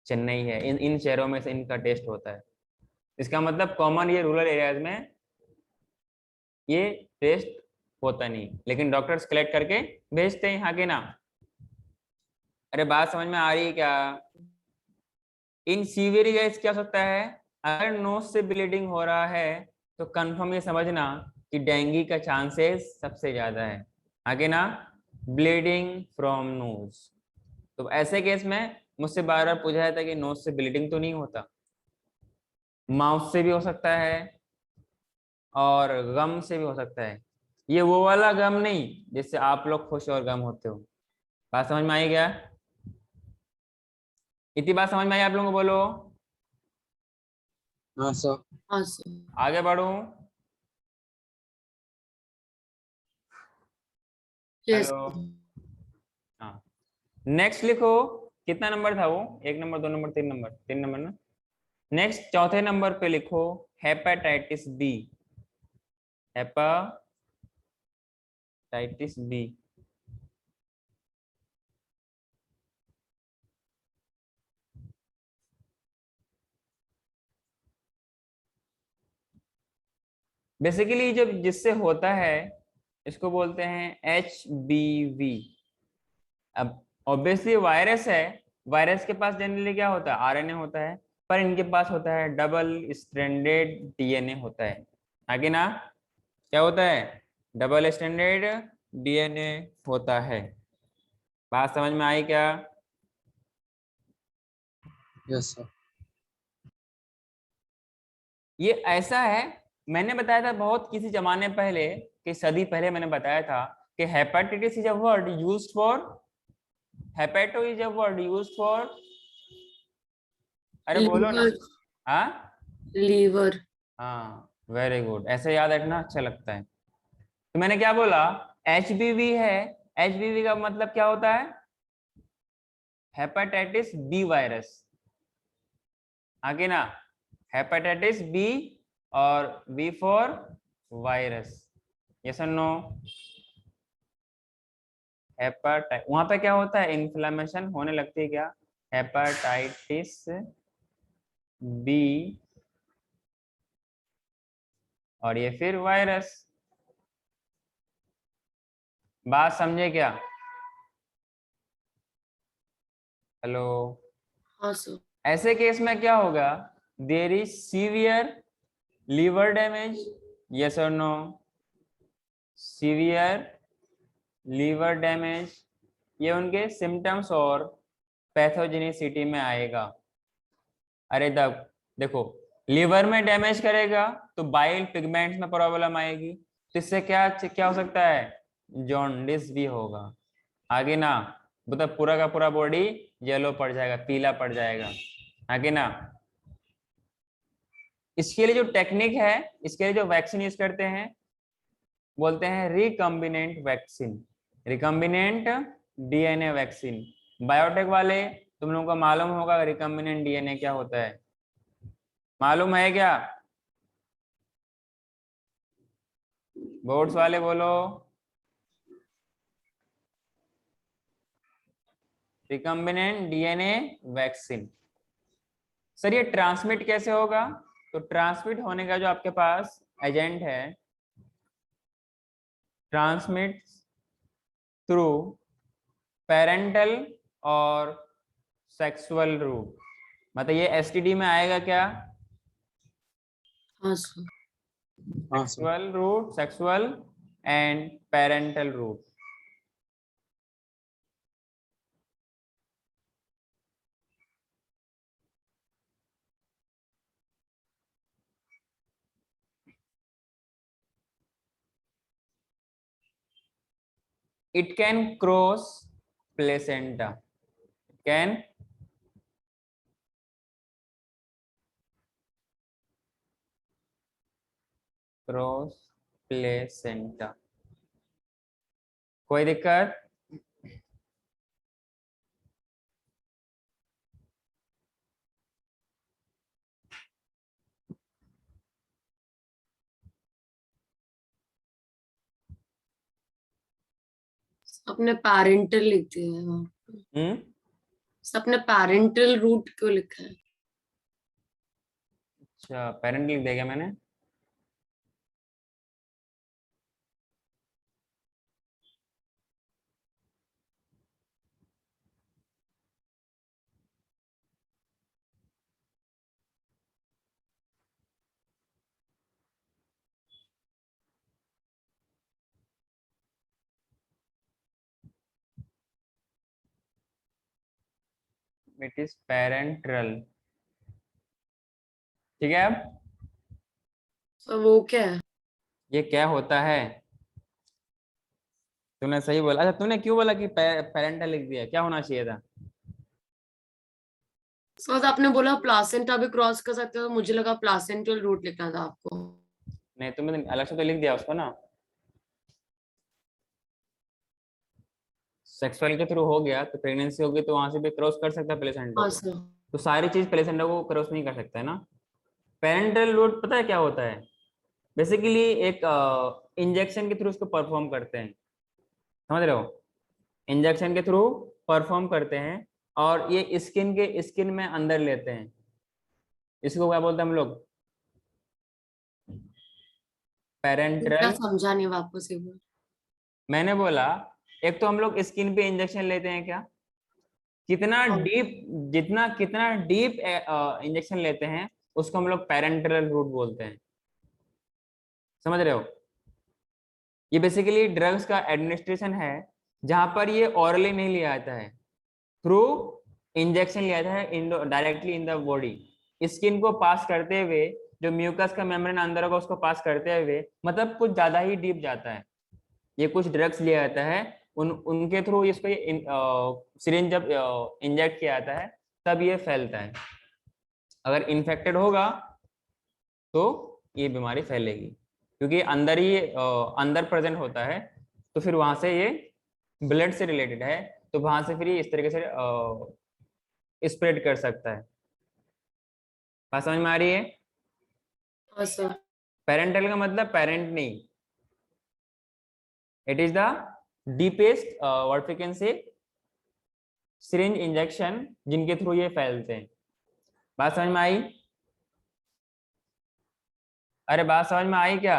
चेन्नई है। इन इन शहरों में से इनका टेस्ट होता है। इसका मतलब कॉमन ये रूरल एरियाज में ये टेस्ट होता नहीं, लेकिन डॉक्टर्स कलेक्ट करके भेजते हैं, हाँ के ना? अरे बात समझ में आ रही है क्या? इन सीवियर केस क्या हो सकता है, अगर नोज से ब्लीडिंग हो रहा है तो कंफर्म ये समझना कि डेंगू का चांसेस सबसे ज्यादा है। आगे ना, ब्लीडिंग फ्रॉम नोज। तो ऐसे केस में मुझसे बार बार पूछा जाता है कि नोज से ब्लीडिंग तो नहीं होता, माउथ से भी हो सकता है और गम से भी हो सकता है। ये वो वाला गम नहीं जिससे आप लोग खुश और गम होते हो। बात समझ में आई क्या? इतनी बात समझ में आई आप लोगों को? बोलो। हाँ सर। हाँ सर। आगे बढ़ू? यस। हेलो। हाँ, नेक्स्ट लिखो। कितना नंबर था वो? 1 नंबर, 2 नंबर, 3 नंबर? 3 नंबर ना? नेक्स्ट चौथे नंबर पे लिखो hepatitis B, hepatitis B. Basically जब जिससे होता है इसको बोलते हैं HBV। अब ऑब्वियसली वायरस है, वायरस के पास जनरली क्या होता है? RNA होता है, पर इनके पास होता है डबल स्ट्रैंडेड DNA होता है। आगे ना, क्या होता है? डबल स्ट्रैंडेड DNA होता है। बात समझ में आई क्या? Yes sir. ये ऐसा है, मैंने बताया था बहुत किसी जमाने पहले, कि सदी पहले मैंने बताया था कि hepatitis is a word used for, hepato is a word used for, अरे बोलो ना। लीवर। हाँ लीवर। हाँ, वेरी गुड, ऐसे याद रखना अच्छा लगता है। तो मैंने क्या बोला? HBV है। HBV का मतलब क्या होता है? Hepatitis B virus. आगे ना, हेपेटाइटिस बी और V फॉर वायरस। यस और नो? हेपाटाइट, वहां पे क्या होता है, इन्फ्लेमेशन होने लगती है क्या, हेपाटाइटिस बी, और ये फिर वायरस। बात समझे क्या? हेलो? हाँ सर। ऐसे केस में क्या होगा, there is severe liver damage, yes और नो? सीवियर लीवर डैमेज, ये उनके सिम्टम्स और पैथोजेनिसिटी में आएगा। अरे देखो, लीवर में डैमेज करेगा तो बाइल पिगमेंट्स में प्रॉब्लम आएगी, तो इससे क्या क्या हो सकता है, जॉन्डिस भी होगा। आगे ना, मतलब पूरा का पूरा बॉडी येलो पड़ जाएगा, पीला पड़ जाएगा। आगे ना, इसके लिए जो टेक्निक है, इसके लिए जो वैक्सीन यूज करते हैं, बोलते हैं recombinant vaccine, recombinant DNA vaccine. Biotech वाले, तुम लोगों को मालूम होगा रिकम्बिनेंट डीएनए क्या होता है, मालूम है क्या? बोर्ड्स वाले बोलो। Recombinant DNA vaccine. सर ये ट्रांसमिट कैसे होगा? तो ट्रांसमिट होने का जो आपके पास एजेंट है, ट्रांसमिट थ्रू पेरेंटल और सेक्सुअल रूट। मतलब ये एसटीडी में आएगा क्या? हाँ सर। हाँ sir. Sexual route, sexual and parental route. It can cross placenta. It can cross placenta. कोई दिक्कत? अपने पैरेंटल लिख दिए हैं। अपने पैरेंटल रूट क्यों लिखा है? अच्छा, पेरेंट लिख देगा मैंने। It is parenteral. ठीक है, अब तो वो क्या है? ये क्या होता है? तूने सही बोला। अच्छा, तूने क्यों बोला कि पेरेंटल लिख दिया, क्या होना चाहिए था? सर आपने बोला प्लासेंटा भी क्रॉस कर सकते हो, तो मुझे लगा प्लासेंटल रूट लिखना था आपको। नहीं, तुमने अलग से तो लिख दिया उसको ना। सेक्सुअल के थ्रू हो गया तो प्रेगनेंसी होगी, तो वहां से भी क्रॉस कर सकता है प्लेसेंटा हाँ को। सर। तो सारी चीज प्लेसेंटा को क्रॉस नहीं कर सकता है ना। पेरेंटल रूट पता है क्या होता है? बेसिकली एक इंजेक्शन के थ्रू उसको परफॉर्म करते हैं, समझ रहे हो? इंजेक्शन के थ्रू परफॉर्म करते हैं, और ये स्किन में अंदर लेते हैं। इसको क्या बोलते हैं हम लोग? क्या पेरेंटल। समझा नहीं, वापस एक बार। मैंने बोला, एक तो हम लोग स्किन पे इंजेक्शन लेते हैं क्या, कितना हाँ। डीप, जितना कितना डीप इंजेक्शन लेते हैं उसको हम लोग पेरेंटल रूट बोलते हैं, समझ रहे हो? ये बेसिकली ड्रग्स का एडमिनिस्ट्रेशन है, जहां पर ये ऑरली नहीं लिया जाता है, थ्रू इंजेक्शन लिया जाता है directly in the body, skin को पास करते हुए, जो म्यूकस का मेम्ब्रेन अंदर होगा उसको पास करते हुए, मतलब कुछ ज्यादा ही डीप जाता है। ये कुछ ड्रग्स लिया जाता है, उनके थ्रू इसको सिरिंज जब इंजेक्ट किया जाता है तब ये फैलता है। अगर इन्फेक्टेड होगा तो ये बीमारी फैलेगी, क्योंकि अंदर ही अंदर प्रेजेंट होता है, तो फिर वहां से ये ब्लड से रिलेटेड है, तो वहां से फिर ये इस तरीके से स्प्रेड कर सकता है। बात समझ में आ रही है? हाँ सर। पेरेंटल का मतलब पेरेंट नहीं, it is the deepest what we can say syringe injection जिनके थ्रू ये फैलते हैं। बात समझ में आई? अरे बात समझ में आई क्या?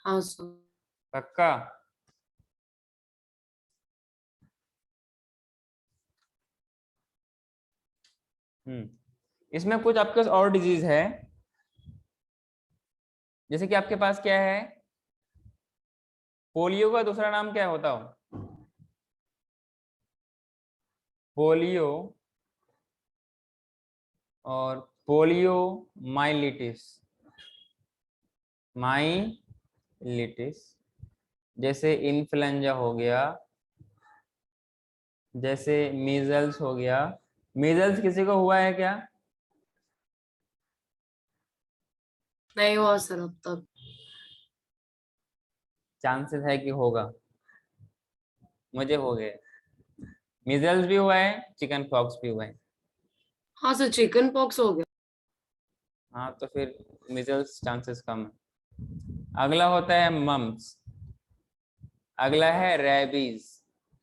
हाँ सर। पक्का? इसमें कुछ आपके पास और डिजीज है, जैसे कि आपके पास क्या है, पोलियो का दूसरा नाम क्या होता हो? पोलियो और पोलियो माइलिटिस, माइलिटिस, जैसे इन्फ्लुएंजा हो गया, जैसे मीजल्स हो गया। मीजल्स किसी को हुआ है क्या? नहीं हुआ सर अब तक। चांसेस है कि होगा, मुझे हो गए। मीजल्स भी हुआ है, चिकन पॉक्स भी हुआ है। हाँ सर, चिकन पॉक्स हो गया। हाँ तो फिर मीजल्स चांसेस कम है। अगला होता है मम्प्स, अगला है रेबीज,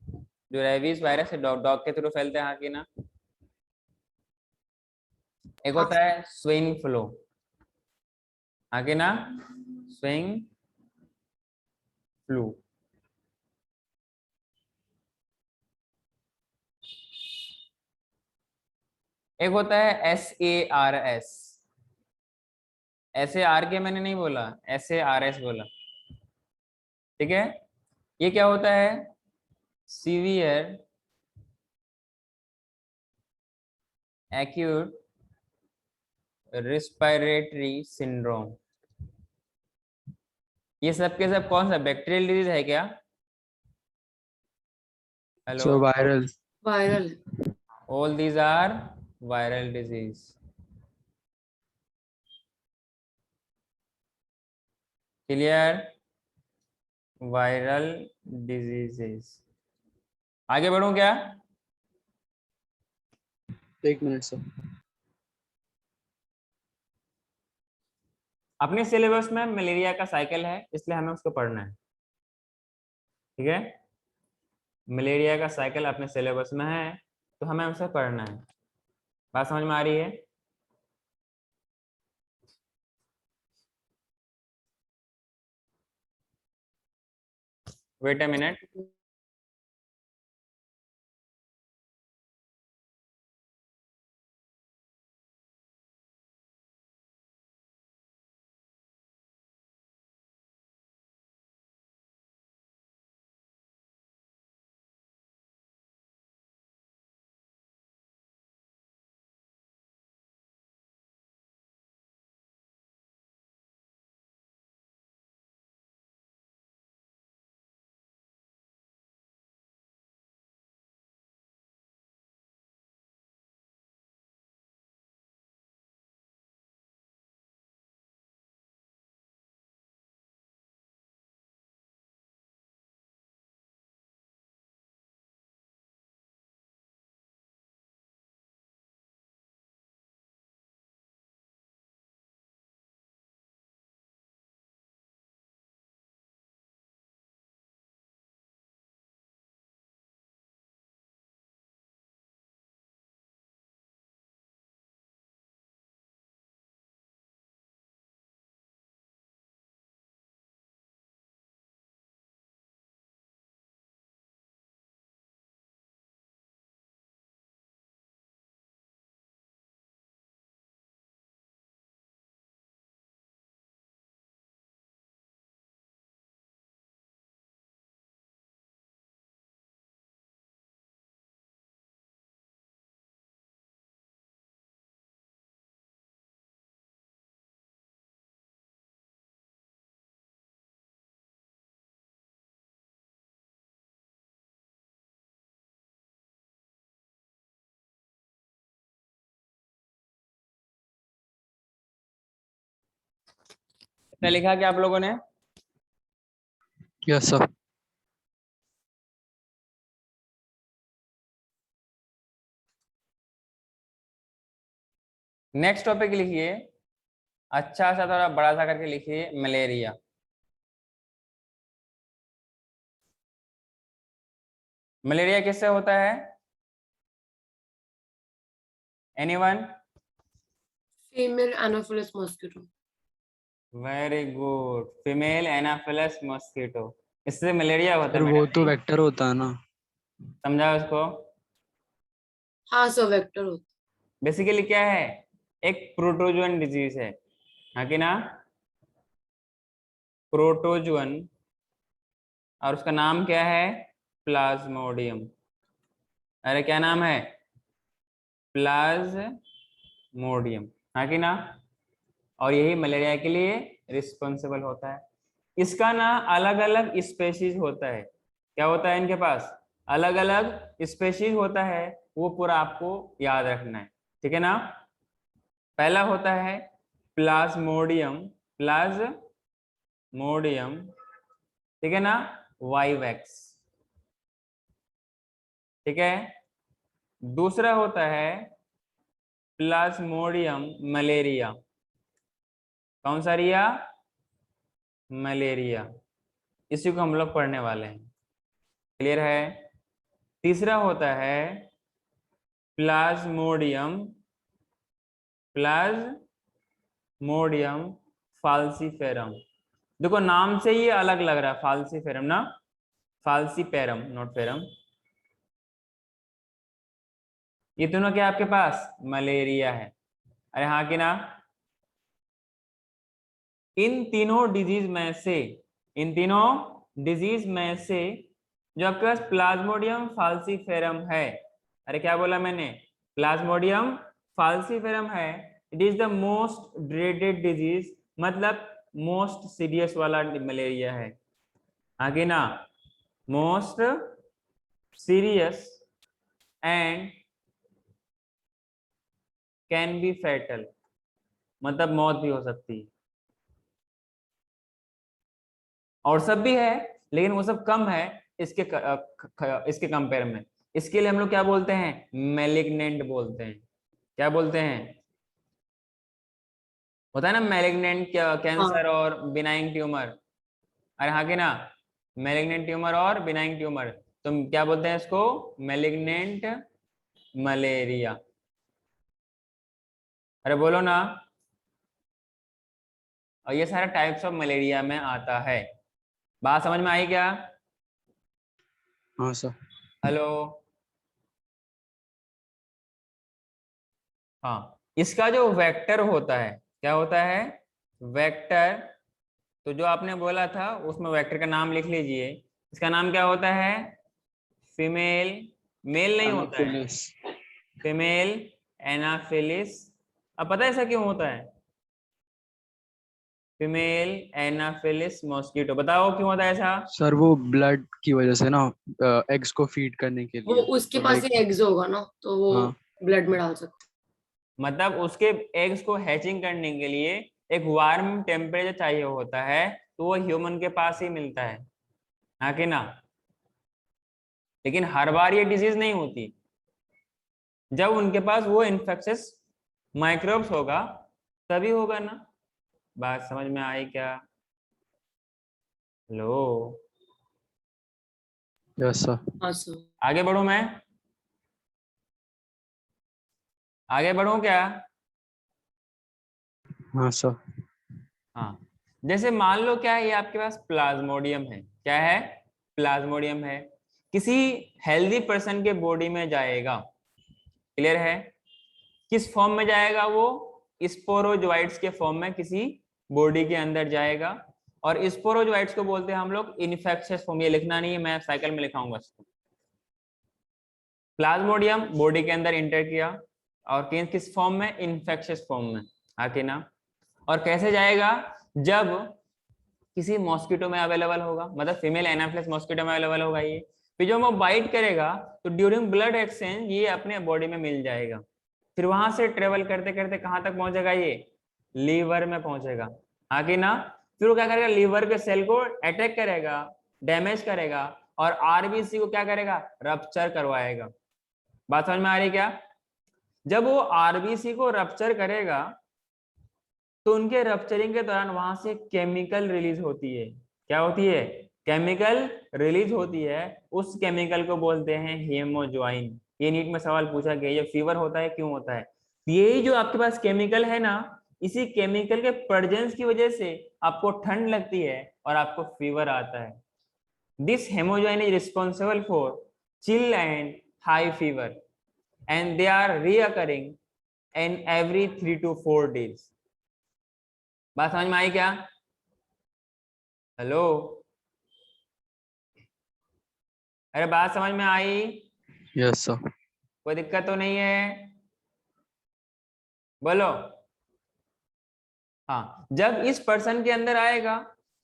जो रेबीज वायरस है डॉग के थ्रू फैलते हैं, हाँ कि ना? एक हाँ होता है स्विंग फ्लू, हाँ कि ना? Swing flu. एक होता है SARS, SAR मैंने नहीं बोला, SARS बोला, ठीक है? ये क्या होता है? Severe acute respiratory syndrome. ये सब के सब कौन सा बैक्टीरियल डिजीज है क्या? हेलो? So viral. वायरल है। All these are viral disease. Clear? Viral diseases. आगे बढ़ूं क्या? एक मिनट सर। अपने सिलेबस में मलेरिया का साइकिल है, इसलिए हमें उसको पढ़ना है, ठीक है? मलेरिया का साइकिल अपने सिलेबस में है, तो हमें उसे पढ़ना है। बात समझ में आ रही है? Wait a minute. क्या लिखा क्या आप लोगों ने? Yes sir. नेक्स्ट टॉपिक लिखिए, अच्छा सा थोड़ा बड़ा सा करके लिखिए, मलेरिया। मलेरिया किससे होता है? Anyone? Female Anopheles mosquito. Very good, female Anopheles mosquito, इससे मलेरिया होता सर है वो मैडम तो जी। वेक्टर होता है ना। समझा उसको? हाँ सर, वेक्टर होता बेसिकली क्या है, एक प्रोटोजुअन डिजीज है, हाँ कि ना? प्रोटोजुअन, और उसका नाम क्या है? प्लाज्मोडियम। अरे क्या नाम है? प्लाज्मोडियम, हाँ कि ना? और यही मलेरिया के लिए रिस्पॉन्सिबल होता है। इसका ना अलग अलग स्पेशीज होता है। क्या होता है इनके पास? अलग अलग स्पेशीज होता है, वो पूरा आपको याद रखना है, ठीक है ना? पहला होता है प्लाज्मोडियम, प्लाज्मोडियम, ठीक है ना? वाइवैक्स, ठीक है। दूसरा होता है प्लाज्मोडियम मलेरिया। कौन सा रिया? मलेरिया। इसी को हम लोग पढ़ने वाले हैं, क्लियर है? तीसरा होता है प्लाज्मोडियम, प्लाज्मोडियम फाल्सीफेरम। देखो नाम से ये अलग लग रहा है, फाल्सीफेरम ना, फाल्सीपेरम नॉट फेरम। ये दोनों क्या आपके पास? मलेरिया है। अरे हाँ कि ना? इन तीनों डिजीज में से, इन तीनों डिजीज में से जो आपके पास प्लाज्मोडियम फाल्सीफेरम है, अरे क्या बोला मैंने? प्लाज्मोडियम फाल्सीफेरम है, it is the most dreaded disease, मतलब मोस्ट सीरियस वाला मलेरिया है, आगे ना? Most serious and can be fatal, मतलब मौत भी हो सकती है। और सब भी है, लेकिन वो सब कम है इसके इसके कंपेयर में। इसके लिए हम लोग क्या बोलते हैं? मैलिग्नेंट बोलते हैं। क्या बोलते हैं? होता है ना मैलिग्नेंट, है। हाँ कैंसर और बिनाइंग ट्यूमर। अरे हाँ कि ना? मैलिग्नेंट ट्यूमर और बिनाइंग ट्यूमर, तुम क्या बोलते हैं इसको? Malignant malaria. अरे बोलो ना। और ये सारा टाइप्स ऑफ मलेरिया में आता है। बात समझ में आई क्या? हाँ सर। हेलो? हाँ, इसका जो वेक्टर होता है, क्या होता है? वेक्टर। तो जो आपने बोला था उसमें वेक्टर का नाम लिख लीजिए। इसका नाम क्या होता है? फीमेल, मेल नहीं होता है, एनाफिलिस। Female Anopheles. अब पता है ऐसा क्यों होता है? फीमेल एनाफिलिस मॉस्किटो, बताओ क्यों होता है ऐसा? सर वो ब्लड की वजह से ना, एग्स को फीड करने के वो लिए, उसके तो पास ही लाइक। एग्स होगा ना, तो वो हाँ। ब्लड में डाल सकते मतलब उसके एग्स को हैचिंग करने के लिए एक वार्म टेम्परेचर चाहिए होता है, तो वो ह्यूमन के पास ही मिलता है, हाँ कि ना? लेकिन हर बार ये डिजीज नहीं होती। जब उनके पास वो इन्फेक्शियस माइक्रोब्स होगा तभी होगा ना। बात समझ में आई क्या? लो, यस सर। हाँ सर। आगे बढ़ूं मैं? आगे बढ़ूं क्या? हाँ सर। हाँ, जैसे मान लो क्या है, ये आपके पास प्लाज्मोडियम है। क्या है? प्लाज्मोडियम है, किसी हेल्दी पर्सन के बॉडी में जाएगा, क्लियर है? किस फॉर्म में जाएगा वो? स्पोरोजोइट्स के फॉर्म में किसी बॉडी के अंदर जाएगा। और स्पोरोजोइट्स को बोलते हैं हम लोग इन्फेक्शियस फॉर्म। ये लिखना नहीं है, मैं साइकिल में लिखाऊंगा इसको। प्लाज्मोडियम बॉडी के अंदर इंटर किया, और किस फॉर्म में? इन्फेक्शियस फॉर्म में, आके ना? और कैसे जाएगा? जब किसी मॉस्किटो में अवेलेबल होगा, मतलब फीमेल एनाफिलिस मॉस्किटो में अवेलेबल होगा ये, फिर जब वो बाइट करेगा तो ड्यूरिंग ब्लड एक्सचेंज ये अपने बॉडी में मिल जाएगा। फिर वहां से ट्रेवल करते करते कहाँ तक पहुंचेगा ये? लीवर में पहुंचेगा, आगे ना? फिर वो क्या करेगा? लीवर के सेल को अटैक करेगा, डैमेज करेगा, और आरबीसी को क्या करेगा? रप्चर करवाएगा। बात समझ में आ रही क्या? जब वो आरबीसी को रप्चर करेगा तो उनके रप्चरिंग के दौरान वहां से केमिकल रिलीज होती है। क्या होती है? केमिकल रिलीज होती है। उस केमिकल को बोलते हैं हेमोज्वाइन। ये नीट में सवाल पूछा गया, ये फीवर होता है क्यों होता है? यही जो आपके पास केमिकल है ना, इसी केमिकल के प्रेजेंस की वजह से आपको ठंड लगती है और आपको फीवर आता है। This hemozoin is responsible for chill and high fever and they are recurring in every 3 to 4 days। बात समझ में आई क्या? हेलो, अरे बात समझ में आई? Yes sir. कोई दिक्कत तो नहीं है? बोलो। हाँ, जब इस पर्सन के अंदर आएगा,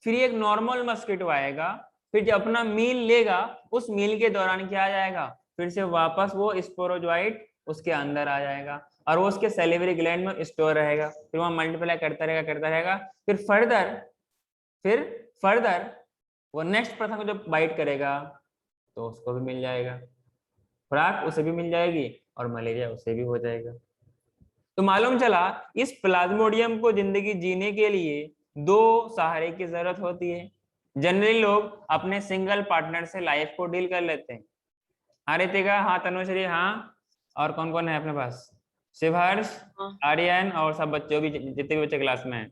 फिर एक नॉर्मल मस्किटो आएगा, फिर जब अपना मील लेगा, उस मील के दौरान क्या आ जाएगा? फिर से वापस वो स्पोरोजोइट उसके अंदर आ जाएगा और वो उसके सैलिवरी ग्लैंड में स्टोर रहेगा, फिर वहां मल्टीप्लाई करता रहेगा। फिर फर्दर वो नेक्स्ट पर्सन को जब बाइट करेगा तो उसको भी मिल जाएगा, खुराक उसे भी मिल जाएगी और मलेरिया उसे भी हो जाएगा। तो मालूम चला इस प्लाज्मोडियम को जिंदगी जीने के लिए 2 सहारे की जरूरत होती है। जनरली लोग अपने सिंगल पार्टनर से लाइफ को डील कर लेते हैं। हाँ रितिका, हाँ तनुश्री, हाँ। और कौन कौन है अपने पास? शिवहर्ष, हाँ। आर्यन और सब बच्चे भी, जितने भी बच्चे क्लास में हैं।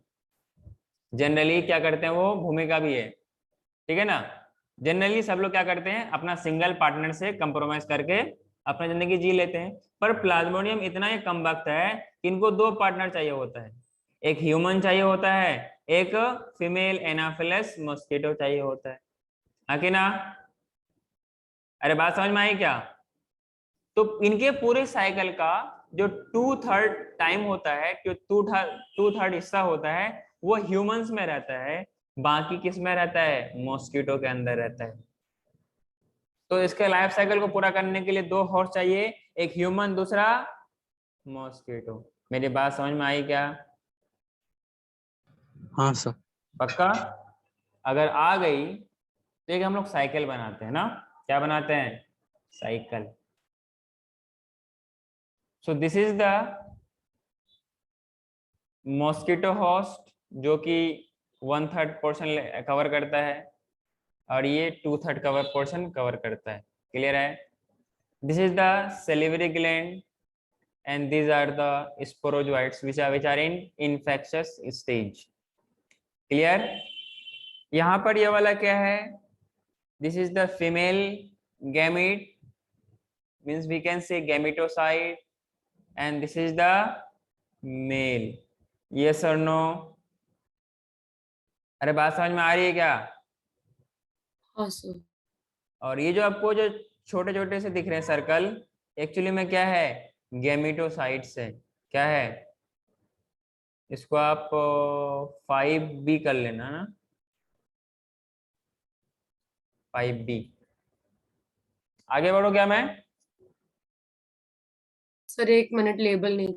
जनरली क्या करते हैं, वो भूमिका भी है, ठीक है ना? जनरली सब लोग क्या करते हैं, अपना सिंगल पार्टनर से कंप्रोमाइज करके अपनी जिंदगी जी लेते हैं। पर प्लाज्मोडियम इतना ही कम वक्त है कि इनको 2 पार्टनर चाहिए होता है। एक ह्यूमन चाहिए होता है, एक फीमेल एनाफिलस मॉस्किटो चाहिए होता है। हाँ कि ना? अरे बात समझ में आई क्या? तो इनके पूरे साइकिल का जो 2/3 टाइम होता है, जो 2/3 हिस्सा होता है, वो ह्यूमंस में रहता है, बाकी किस में रहता है? मॉस्किटो के अंदर रहता है। तो इसके लाइफ साइकिल को पूरा करने के लिए 2 हॉर्स चाहिए, एक ह्यूमन, दूसरा मॉस्किटो। मेरी बात समझ में आई क्या? हाँ सर। पक्का? अगर आ गई तो एक हम लोग साइकिल बनाते हैं ना। क्या बनाते हैं? Cycle. So this is the mosquito host, जो कि 1/3 पोर्शन कवर करता है और ये 2/3 कवर पोर्शन कवर करता है। क्लियर है? This is the salivary gland and these are the sporozoites which are in infectious stage। clear? यहाँ पर ये वाला क्या है? this is the female gamete, means we can say gametocyte, and this is the male। yes or no? अरे बात समझ में आ रही है क्या? हाँ सर। और ये जो आपको जो छोटे छोटे से दिख रहे हैं सर्कल, एक्चुअली में क्या है? गैमेटोसाइट्स है। क्या है? इसको आप 5B कर लेना ना, 5B। आगे बढ़ो क्या मैं? सर 1 मिनट, लेबल नहीं।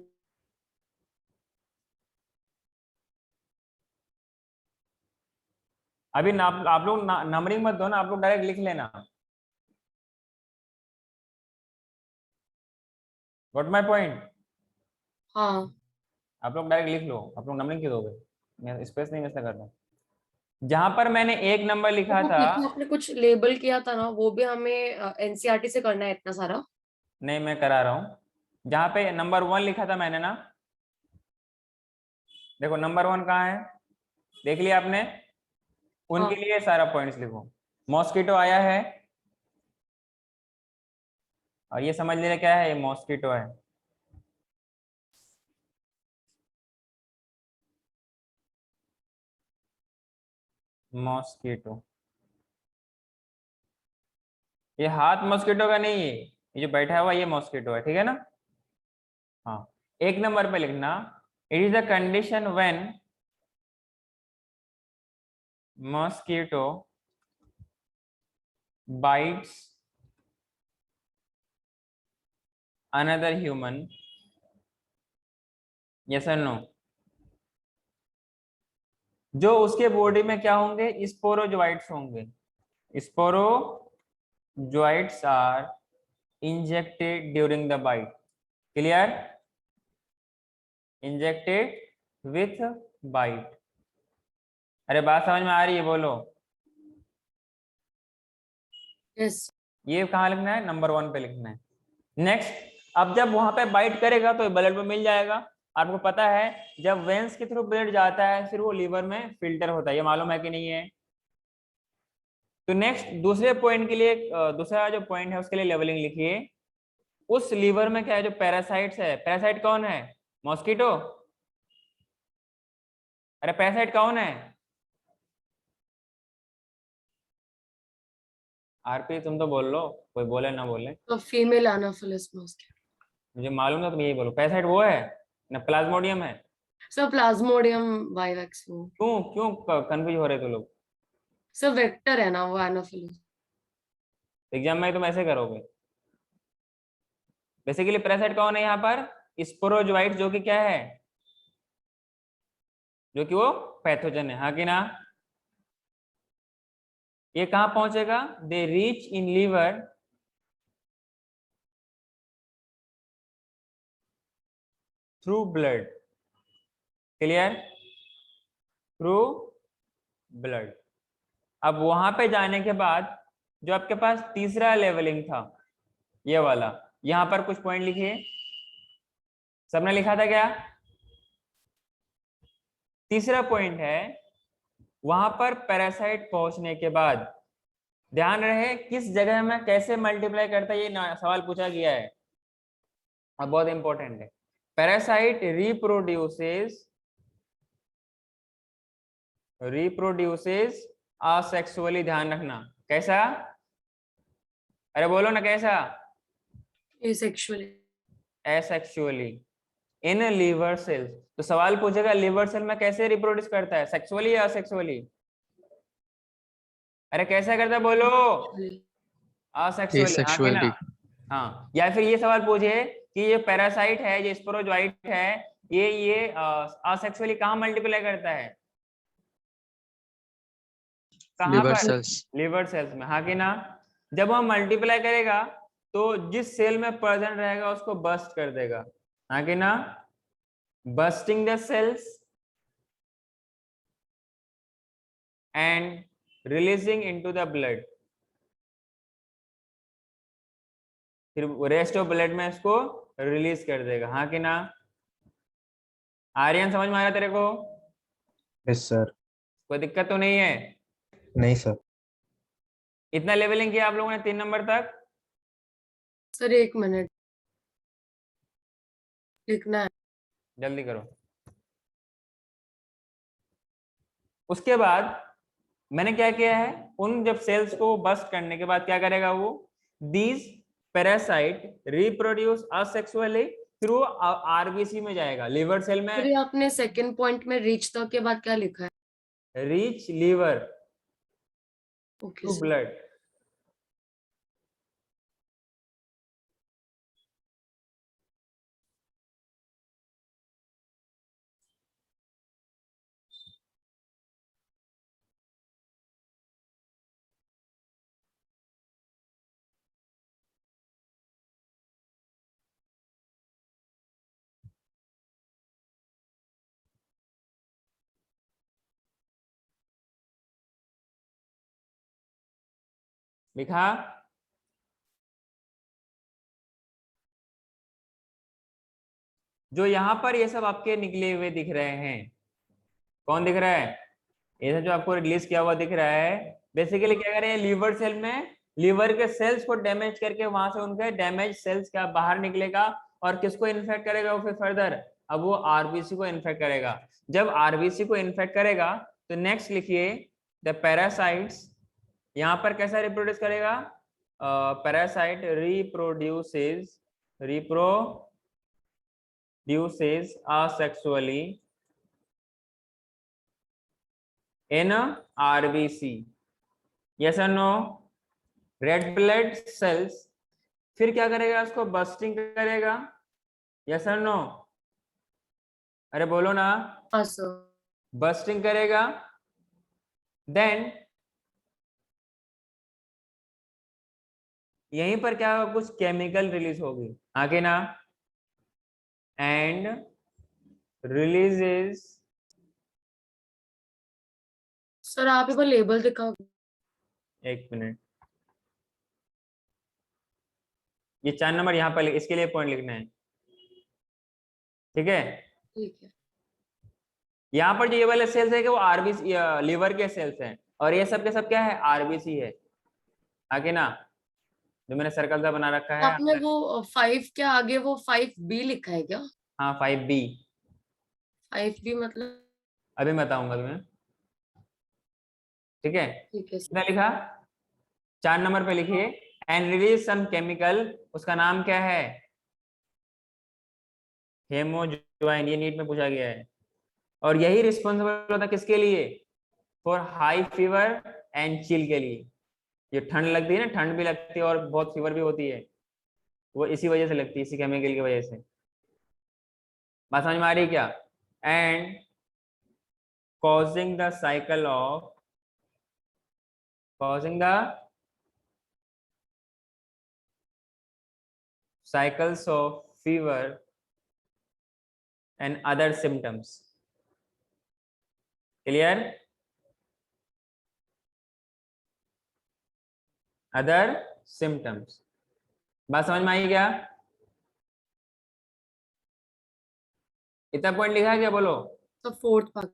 अभी आप लोग नंबरिंग मत दो ना, आप लोग डायरेक्ट लिख लेना। What my point? हाँ। आप लोग डायरेक्ट लिख लो, आप लोग नंबरिंग क्यों दोगे? मैं स्पेस नहीं मिस कर रहा। जहां पर मैंने 1 नंबर तो लिखा वो था, पीछे आपने कुछ लेबल किया था ना, वो भी हमें एनसीईआरटी से करना है इतना सारा। नहीं मैं करा रहा हूं। जहां पे नंबर 1 लिखा था मैंने ना, देखो नंबर 1 कहाँ है, देख लिया आपने? उनके हाँ। लिए सारा पॉइंट्स लिखो। मॉस्किटो आया है और ये समझ लेना क्या है, ये मॉस्किटो है। मॉस्किटो, ये हाथ मॉस्किटो का नहीं है, ये जो बैठा हुआ ये मॉस्किटो है, ठीक है ना? हाँ, 1 नंबर पे लिखना, it is the condition when mosquito bites another human। yes or no? जो उसके बॉडी में क्या होंगे? स्पोरोजोइट्स होंगे। Sporozoites are injected during the bite. Clear? Injected with bite. अरे बात समझ में आ रही है, बोलो। यस। ये कहाँ लिखना है, नंबर 1 पे लिखना है। नेक्स्ट, अब जब वहां पे बाइट करेगा तो ब्लड में मिल जाएगा। आपको पता है जब वेंस के थ्रू ब्लड जाता है फिर वो लीवर में फिल्टर होता है, ये मालूम है कि नहीं है? तो नेक्स्ट दूसरे पॉइंट के लिए दूसरा जो पॉइंट है उसके लिए लेवलिंग लिखिए। उस लीवर में क्या है, जो पैरासाइट्स है, पैरासाइट कौन है? मॉस्किटो। अरे पैरासाइट कौन है? आरपी तुम तो बोल लो, कोई बोले ना बोले। तो फीमेल एनाफिलिस मस्किटो। मुझे मालूम था, तुम यही बोलो। पैरासाइट वो है ना, प्लाज्मोडियम है। सर प्लाज्मोडियम वाइवेक्स वो। क्यों क्यों कंफ्यूज हो रहे तो लोग? सर वेक्टर है ना वो एनाफिलिस। एग्जाम में तुम ऐसे करोगे। बेसिकली पैरासाइट कौन है यहाँ पर? स्पोरोजोइट, जो कि क्या है, जो कि वो पैथोजन है, हाँ कि ना? ये कहाँ पहुंचेगा? They reach in liver through blood. Clear? Through blood. अब वहां पे जाने के बाद जो आपके पास तीसरा लेवलिंग था, ये वाला, यहां पर कुछ पॉइंट लिखिए। सबने लिखा था क्या? तीसरा पॉइंट है, वहां पर पैरासाइट पहुंचने के बाद ध्यान रहे किस जगह में कैसे मल्टीप्लाई करता है, ये सवाल पूछा गया है। अब बहुत इंपॉर्टेंट है। पैरासाइट रिप्रोड्यूसेस असेक्सुअली, ध्यान रखना। कैसा? अरे बोलो ना, कैसा? Asexually. Asexually in liver cells. तो सवाल पूछेगा लीवर सेल में कैसे रिप्रोड्यूस करता है, सेक्सुअली या असेक्सुअली? अरे कैसा करता है, बोलो। असेक्सुअली, हाँ कि ना? एसेक्सुअली। हाँ, या फिर ये सवाल पूछे कि ये पैरासाइट है, ये स्पोरोजोइट है, ये असेक्सुअली कहाँ मल्टीप्लाई करता है? कहाँ लिवर पर? सेल्स। लिवर सेल्स में, हाँ कि ना? जब वह मल्टीप्लाई करेगा तो जिस सेल में प्रेजेंट रहेगा उसको बस्ट कर देगा, हाँ कि ना? Busting the cells and releasing into the blood. फिर रेस्ट ऑफ ब्लड में इसको रिलीज कर देगा, हाँ कि ना? आर्यन समझ में आ रहा तेरे को? Yes sir. कोई दिक्कत तो नहीं है? नहीं सर। इतना लेवलिंग किया आप लोगों ने 3 नंबर तक? सर 1 मिनट लिखना है। जल्दी करो। उसके बाद मैंने क्या किया है, उन जब सेल्स को बस्ट करने के बाद क्या करेगा वो, दीज पैरासाइट रिप्रोड्यूस असेक्सुअली, फिर वो आरबीसी में जाएगा, लिवर सेल में। फिर ये आपने सेकंड पॉइंट में रीच तक के बाद क्या लिखा है? Reach liver okay to sir. Blood. लिखा? जो यहाँ पर ये सब आपके निकले हुए दिख रहे हैं, कौन दिख रहा है? ये जो आपको रिलीज किया हुआ दिख रहा है, बेसिकली क्या करें, लीवर सेल में लीवर के सेल्स को डैमेज करके वहां से उनके डैमेज सेल्स क्या बाहर निकलेगा और किसको इन्फेक्ट करेगा वो फिर फर्दर? अब वो आरबीसी को इन्फेक्ट करेगा। जब आरबीसी को इन्फेक्ट करेगा तो नेक्स्ट लिखिए, द पैरासाइट्स यहाँ पर कैसा रिप्रोड्यूस करेगा? Parasite reproduces asexually in RBC, yes or no? Red blood cells फिर क्या करेगा, उसको बस्टिंग करेगा, yes or no? अरे बोलो ना। हाँ सर। बस्टिंग करेगा, देन यहीं पर क्या होगा, कुछ केमिकल रिलीज होगी, आगे ना? एंड रिलीजेस सर आप एक बार लेबल दिखाओ। एक मिनट, ये 4 नंबर यहाँ पर इसके लिए पॉइंट लिखना है, ठीक है। ठीक है। यहाँ पर जो ये वाले सेल्स है कि वो आरबीसी लीवर के सेल्स हैं, और ये सब के सब क्या है, आरबीसी है, आगे ना जो मैंने सर्कल सा बना रखा है। आपने वो 5 के आगे वो 5B लिखा है क्या? हाँ 5B, 5B मतलब? अभी बताऊंगा तुम्हें, ठीक है। ठीक है कितना लिखा, 4 नंबर पे लिखिए, एंड रिलीज सम केमिकल, उसका नाम क्या है, हेमोज्वाइन, ये नीट में पूछा गया है, और यही रिस्पॉन्सिबल होता है किसके लिए, for high fever and chill के लिए। ये ठंड लगती है ना, ठंड भी लगती है और बहुत फीवर भी होती है, वो इसी वजह से लगती है, इसी केमिकल की वजह से। बात समझ में आ रही है क्या, and causing the cycle of causing the cycles of fever and other symptoms, clear, other symptoms। बात समझ में आई क्या, इतना पॉइंट लिखा है क्या, बोलो। तो 4th पार्ट।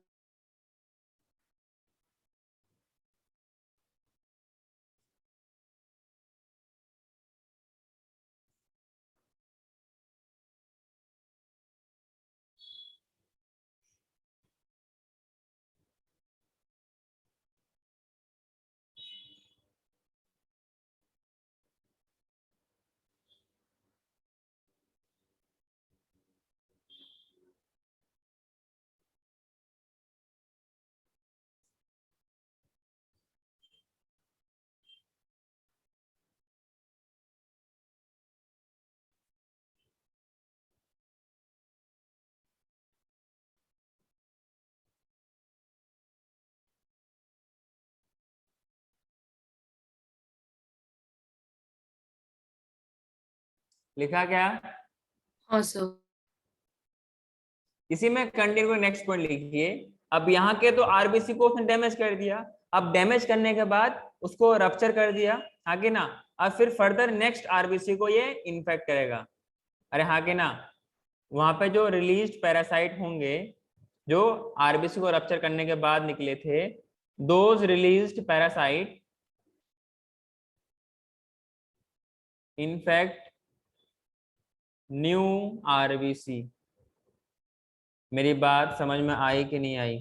लिखा क्या, हाँ सर। इसी में कंटिन्यू नेक्स्ट पॉइंट लिखिए। अब यहाँ के तो आरबीसी को उसने डैमेज कर दिया, अब डैमेज करने के बाद उसको रप्चर कर दिया, आगे ना, अब फिर फर्दर नेक्स्ट आरबीसी को ये इन्फेक्ट करेगा। अरे हाँ के ना, वहां पे जो रिलीज्ड पैरासाइट होंगे जो आरबीसी को रप्चर करने के बाद निकले थे, those released parasite in fact new RBC. मेरी बात समझ में आई कि नहीं आई,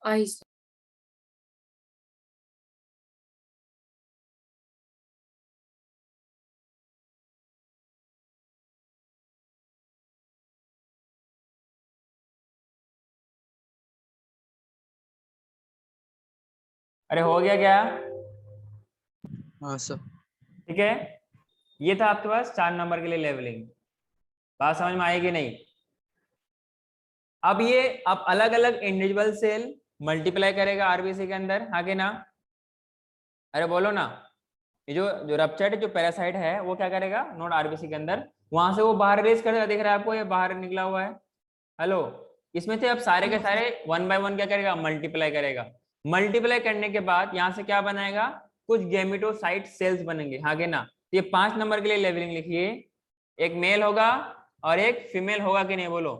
आई। अरे हो गया क्या, हाँ सर। ठीक है। ये था आपके पास 4 नंबर के लिए लेवलिंग, बात समझ में आएगी नहीं। अब ये अब अलग अलग इंडिविजुअल सेल मल्टीप्लाई करेगा आरबीसी के अंदर, आगे ना, अरे बोलो ना, ये जो जो रप्चर्ड जो पैरासाइट है वो क्या करेगा, नोट आरबीसी के अंदर, वहां से वो बाहर रिलीज करेगा, दिख रहा है आपको ये बाहर निकला हुआ है, हेलो। इसमें से अब सारे के सारे 1 बाय 1 क्या करेगा, मल्टीप्लाई करेगा। मल्टीप्लाई करने के बाद यहाँ से क्या बनाएगा, कुछ गेमिटोसाइट सेल्स बनेंगे, आगे ना। तो ये 5 नंबर के लिए लेवलिंग लिखिए, एक मेल होगा और एक फीमेल होगा कि नहीं, बोलो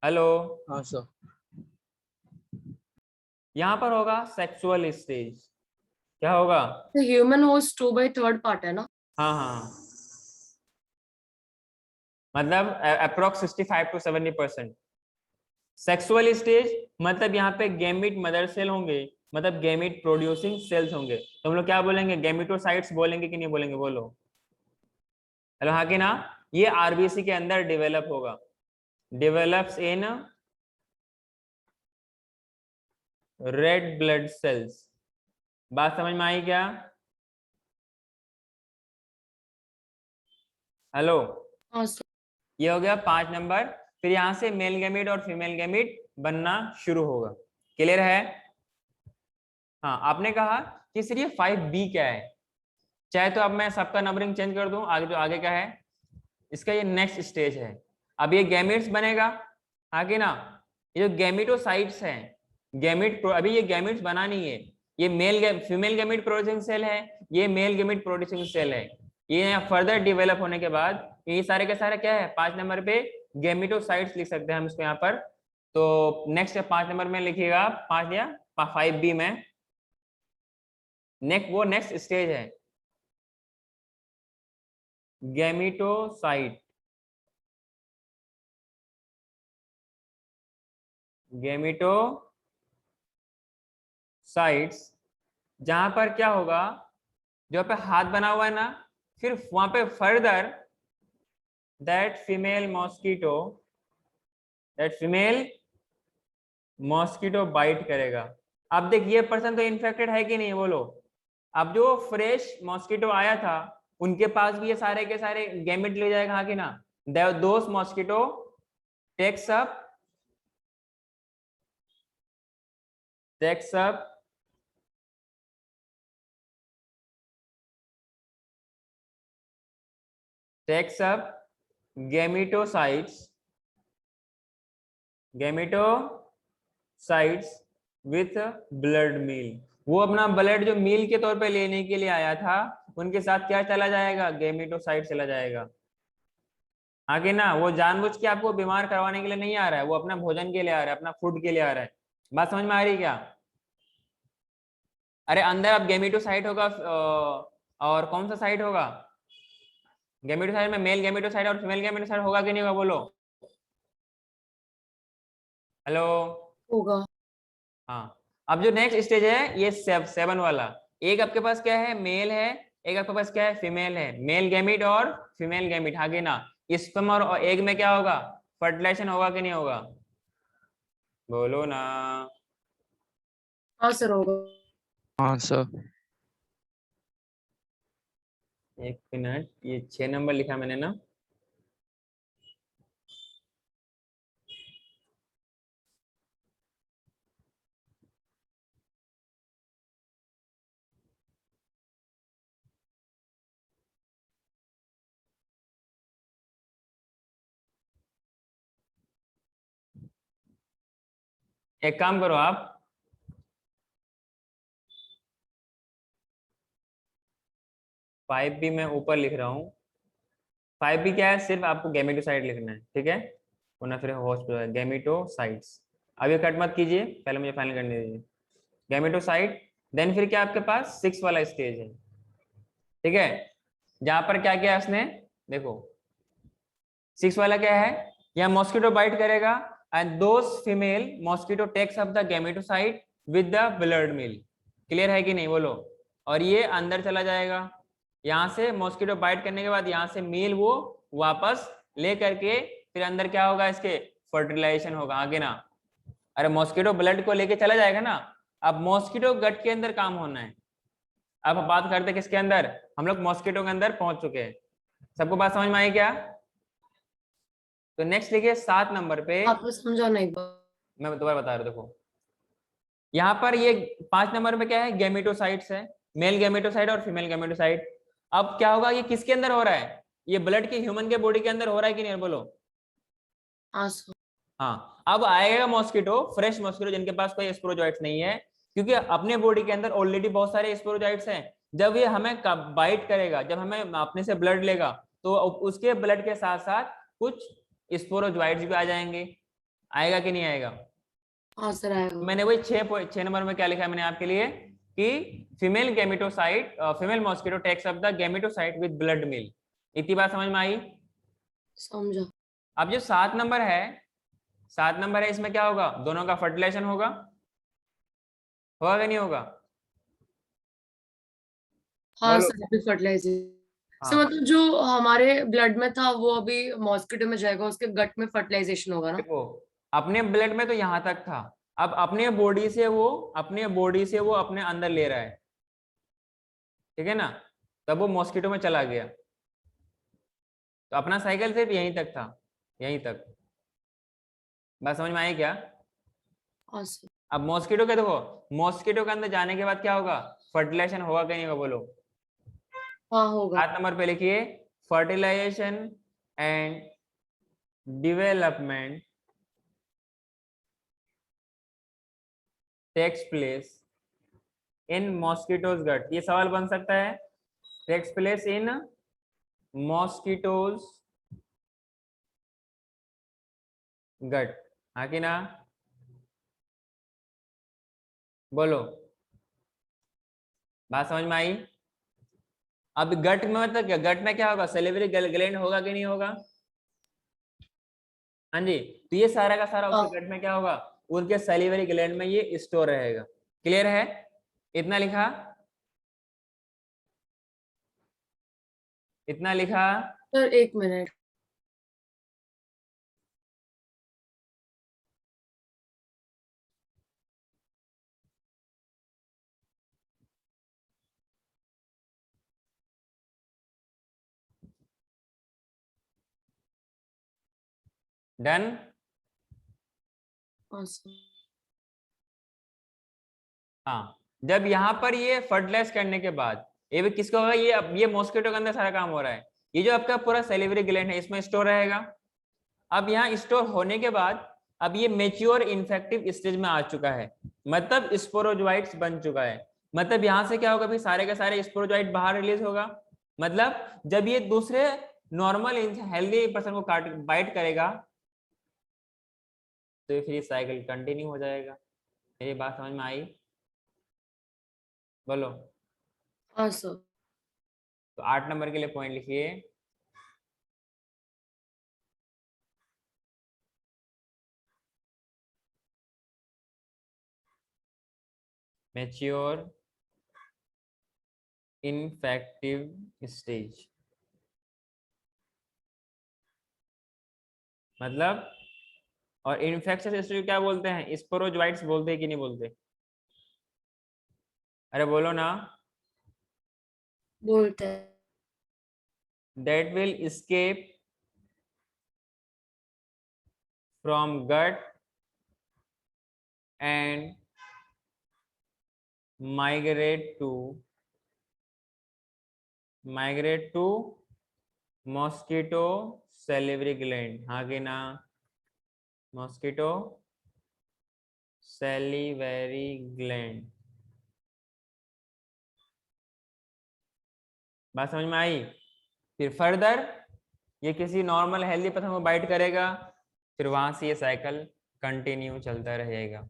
हेलो। हाँ सर। यहाँ पर होगा सेक्सुअल स्टेज, क्या होगा, ह्यूमन होस्ट 2/3 पार्ट है ना? हाँ हाँ, मतलब अप्रोक्स 65 to 70%। सेक्सुअल स्टेज मतलब यहाँ पे गैमिट मदर सेल होंगे, मतलब गैमिट प्रोड्यूसिंग सेल्स होंगे, तो हम लोग क्या बोलेंगे, गैमिटोसाइट्स बोलेंगे कि नहीं बोलेंगे, बोलो हेलो, हाँ कि ना। ये आरबीसी के अंदर डेवलप होगा, develops in red blood cells. बात समझ में आई क्या, हेलो। हाँ सर। ये हो गया 5 नंबर, फिर यहाँ से मेल गैमिट और फीमेल गैमिट बनना शुरू होगा, क्लियर है। हाँ आपने कहा कि सर ये 5B क्या है, चाहे तो अब मैं सबका नंबरिंग चेंज कर दूं, आगे जो आगे का है इसका ये नेक्स्ट स्टेज है। अब ये गैमेट्स बनेगा, आगे ना ये जो गैमेटोसाइट्स हैं, गैमेट अभी ये गैमेट्स बना नहीं है, ये male female gamete producing cell है, ये मेल गैमेट प्रोड्यूसिंग सेल है। ये फर्दर डेवलप होने के बाद ये सारे के सारे क्या है 5 नंबर पे गैमेटोसाइट्स लिख सकते हैं हम इसको यहाँ पर। तो नेक्स्ट 5 नंबर में लिखिएगा 5 या 5B में नेक्स्ट स्टेज है गैमेटोसाइट। गैमेटोसाइट्स जहां पर क्या होगा, जो पे हाथ बना हुआ है ना, फिर वहां पे further that female mosquito bite करेगा। अब देख ये पर्सन तो इन्फेक्टेड है कि नहीं बोलो। अब जो फ्रेश मॉस्किटो आया था उनके पास भी ये सारे के सारे गैमेट ले जाएगा, हाँ कि ना। Those mosquito takes up gametocytes with blood meal. वो अपना ब्लड जो मील के तौर पे लेने के लिए आया था उनके साथ क्या चला जाएगा, गैमेटोसाइट चला जाएगा, आगे ना। वो जानबूझ के आपको बीमार करवाने के लिए नहीं आ रहा है, वो अपना भोजन के लिए आ रहा है, अपना फूड के लिए आ रहा है। बात समझ में आ रही क्या? अरे अंदर अब गैमेटोसाइट होगा और कौन सा साइट होगा, गैमेटोसाइट में मेल गैमेटोसाइट और फीमेल गैमेटोसाइट होगा कि नहीं होगा बोलो। हेलो होगा। हाँ। अब जो नेक्स्ट स्टेज है ये 7 वाला, एक आपके पास क्या है मेल है, एक आपके पास क्या है फीमेल है, मेल गैमिट और फीमेल गैमिट, आगे ना। स्पर्म और एग में क्या होगा, फर्टिलाइजेशन होगा कि नहीं होगा, बोलो ना। हाँ सर होगा। हाँ सर। एक मिनट, ये 6 नंबर लिखा मैंने ना। एक काम करो आप, 5B मैं ऊपर लिख रहा हूँ। 5B क्या है, सिर्फ आपको गैमेटोसाइट लिखना है, ठीक है, वरना फिर होस्ट गैमेटोसाइट्स। अब ये कट मत कीजिए, पहले मुझे फाइनल करने दीजिए। गैमेटोसाइट, देन फिर क्या आपके पास 6 वाला स्टेज है, ठीक है, जहां पर क्या किया उसने, देखो 6 वाला क्या है, यहाँ मॉस्किटो बाइट करेगा and those female mosquito takes up the gametocyte with the blood meal. Clear है कि नहीं बोलो। और ये अंदर चला जाएगा, यहाँ से मॉस्किटो बाइट करने के बाद यहाँ से मील वो वापस ले करके फिर अंदर क्या होगा, इसके फर्टिलाइजेशन होगा, आगे ना। अरे मॉस्किटो ब्लड को लेके चला जाएगा ना, अब मॉस्किटो गट के अंदर काम होना है। अब बात करते हैं किसके अंदर, हम लोग मॉस्किटो के अंदर पहुंच चुके हैं। सबको बात समझ में आई क्या? तो नेक्स्ट लिखिए 7 नंबर पे, आपको समझाना एक बार। मैं दोबारा बता रहा हूँ, देखो यहाँ पर ये 5 नंबर पे क्या है, गैमेटोसाइट्स है, मेल गैमेटोसाइट और फीमेल गैमेटोसाइट। अब क्या होगा, ये किसके अंदर हो रहा है, ये ब्लड के ह्यूमन के बॉडी के अंदर हो रहा है कि नहीं बोलो। हाँ सर। हाँ, अब आएगा मॉस्किटो, फ्रेश मॉस्किटो जिनके पास कोई स्पोरोजोइट्स नहीं है, क्योंकि अपने बॉडी के अंदर ऑलरेडी बहुत सारे स्पोरोजोइट्स हैं। जब ये हमें बाइट करेगा, जब हमें अपने से ब्लड लेगा, तो उसके ब्लड के साथ साथ कुछ स्पोरोजोइट्स भी आ जाएंगे, आएगा कि नहीं आएगा। हाँ सर आएगा। मैंने वही 6 नंबर में क्या लिखा है मैंने आपके लिए कि female gametocyte, female mosquito takes up the gametocyte with blood meal. इतनी बात समझ में आई? समझा। अब जो 7 नंबर है, 7 नंबर है, इसमें क्या होगा, दोनों का फर्टिलाइजेशन होगा, होगा कि नहीं होगा। हाँ बोलो। सर अभी फर्टिलाइजेशन सर, हाँ मतलब जो हमारे ब्लड में था वो अभी मॉस्किटो में जाएगा, उसके गट में फर्टिलाइजेशन होगा ना। देखो, अपने ब्लड में तो यहाँ तक था, अब अपने बॉडी से वो अपने अंदर ले रहा है, ठीक है ना, तब वो मॉस्किटो में चला गया, तो अपना साइकिल सिर्फ यहीं तक था, यहीं तक। बात समझ में आई क्या? हाँ सर। अब मॉस्किटो के देखो, मॉस्किटो के अंदर जाने के बाद क्या होगा, फर्टिलाइजेशन होगा कि नहीं होगा बोलो। हाँ होगा। 7 नंबर पे लिखिए fertilization and development takes place in mosquito's gut. ये सवाल बन सकता है, takes place in mosquito's gut, हाँ कि ना? बोलो, बात समझ में आई? अब गट में मतलब क्या, गट में क्या होगा, सेलिवरी ग्लैंड होगा कि नहीं होगा? हाँ जी, तो ये सारा का सारा उसके गट में क्या होगा, उनके सेलिवरी ग्लैंड में ये स्टोर रहेगा। क्लियर है? इतना लिखा, इतना लिखा। Sir 1 minute. डन? हाँ, जब यहाँ पर ये फर्टिलाइज करने के बाद ये भी किसका होगा, ये अब ये मॉस्किटो के अंदर सारा काम हो रहा है। ये जो आपका पूरा सेलिवरी ग्लैंड है इसमें स्टोर रहेगा। अब यहाँ स्टोर होने के बाद अब ये मेच्योर इन्फेक्टिव स्टेज में आ चुका है, मतलब स्पोरोजोइट्स बन चुका है। मतलब यहाँ से क्या होगा भी, सारे के सारे स्पोरोजोइट बाहर रिलीज होगा। मतलब जब ये दूसरे नॉर्मल हेल्दी पर्सन को काट बाइट करेगा तो फिर साइकिल कंटिन्यू हो जाएगा। मेरी बात समझ में आई? बोलो। हाँ सर। तो 8 नंबर के लिए पॉइंट लिखिए, मैच्योर इन्फेक्टिव स्टेज। मतलब, और इन्फेक्शियस स्टेज क्या बोलते हैं, स्पोरोजोइट्स बोलते हैं कि नहीं बोलते? अरे बोलो ना। बोलते हैं। That will escape from gut and migrate to mosquito salivary gland, हाँ कि ना? mosquito salivary gland। बात समझ में आई? फिर फर्दर ये किसी नॉर्मल हेल्दी पर्सन को बाइट करेगा, फिर वहां से ये साइकिल कंटिन्यू चलता रहेगा।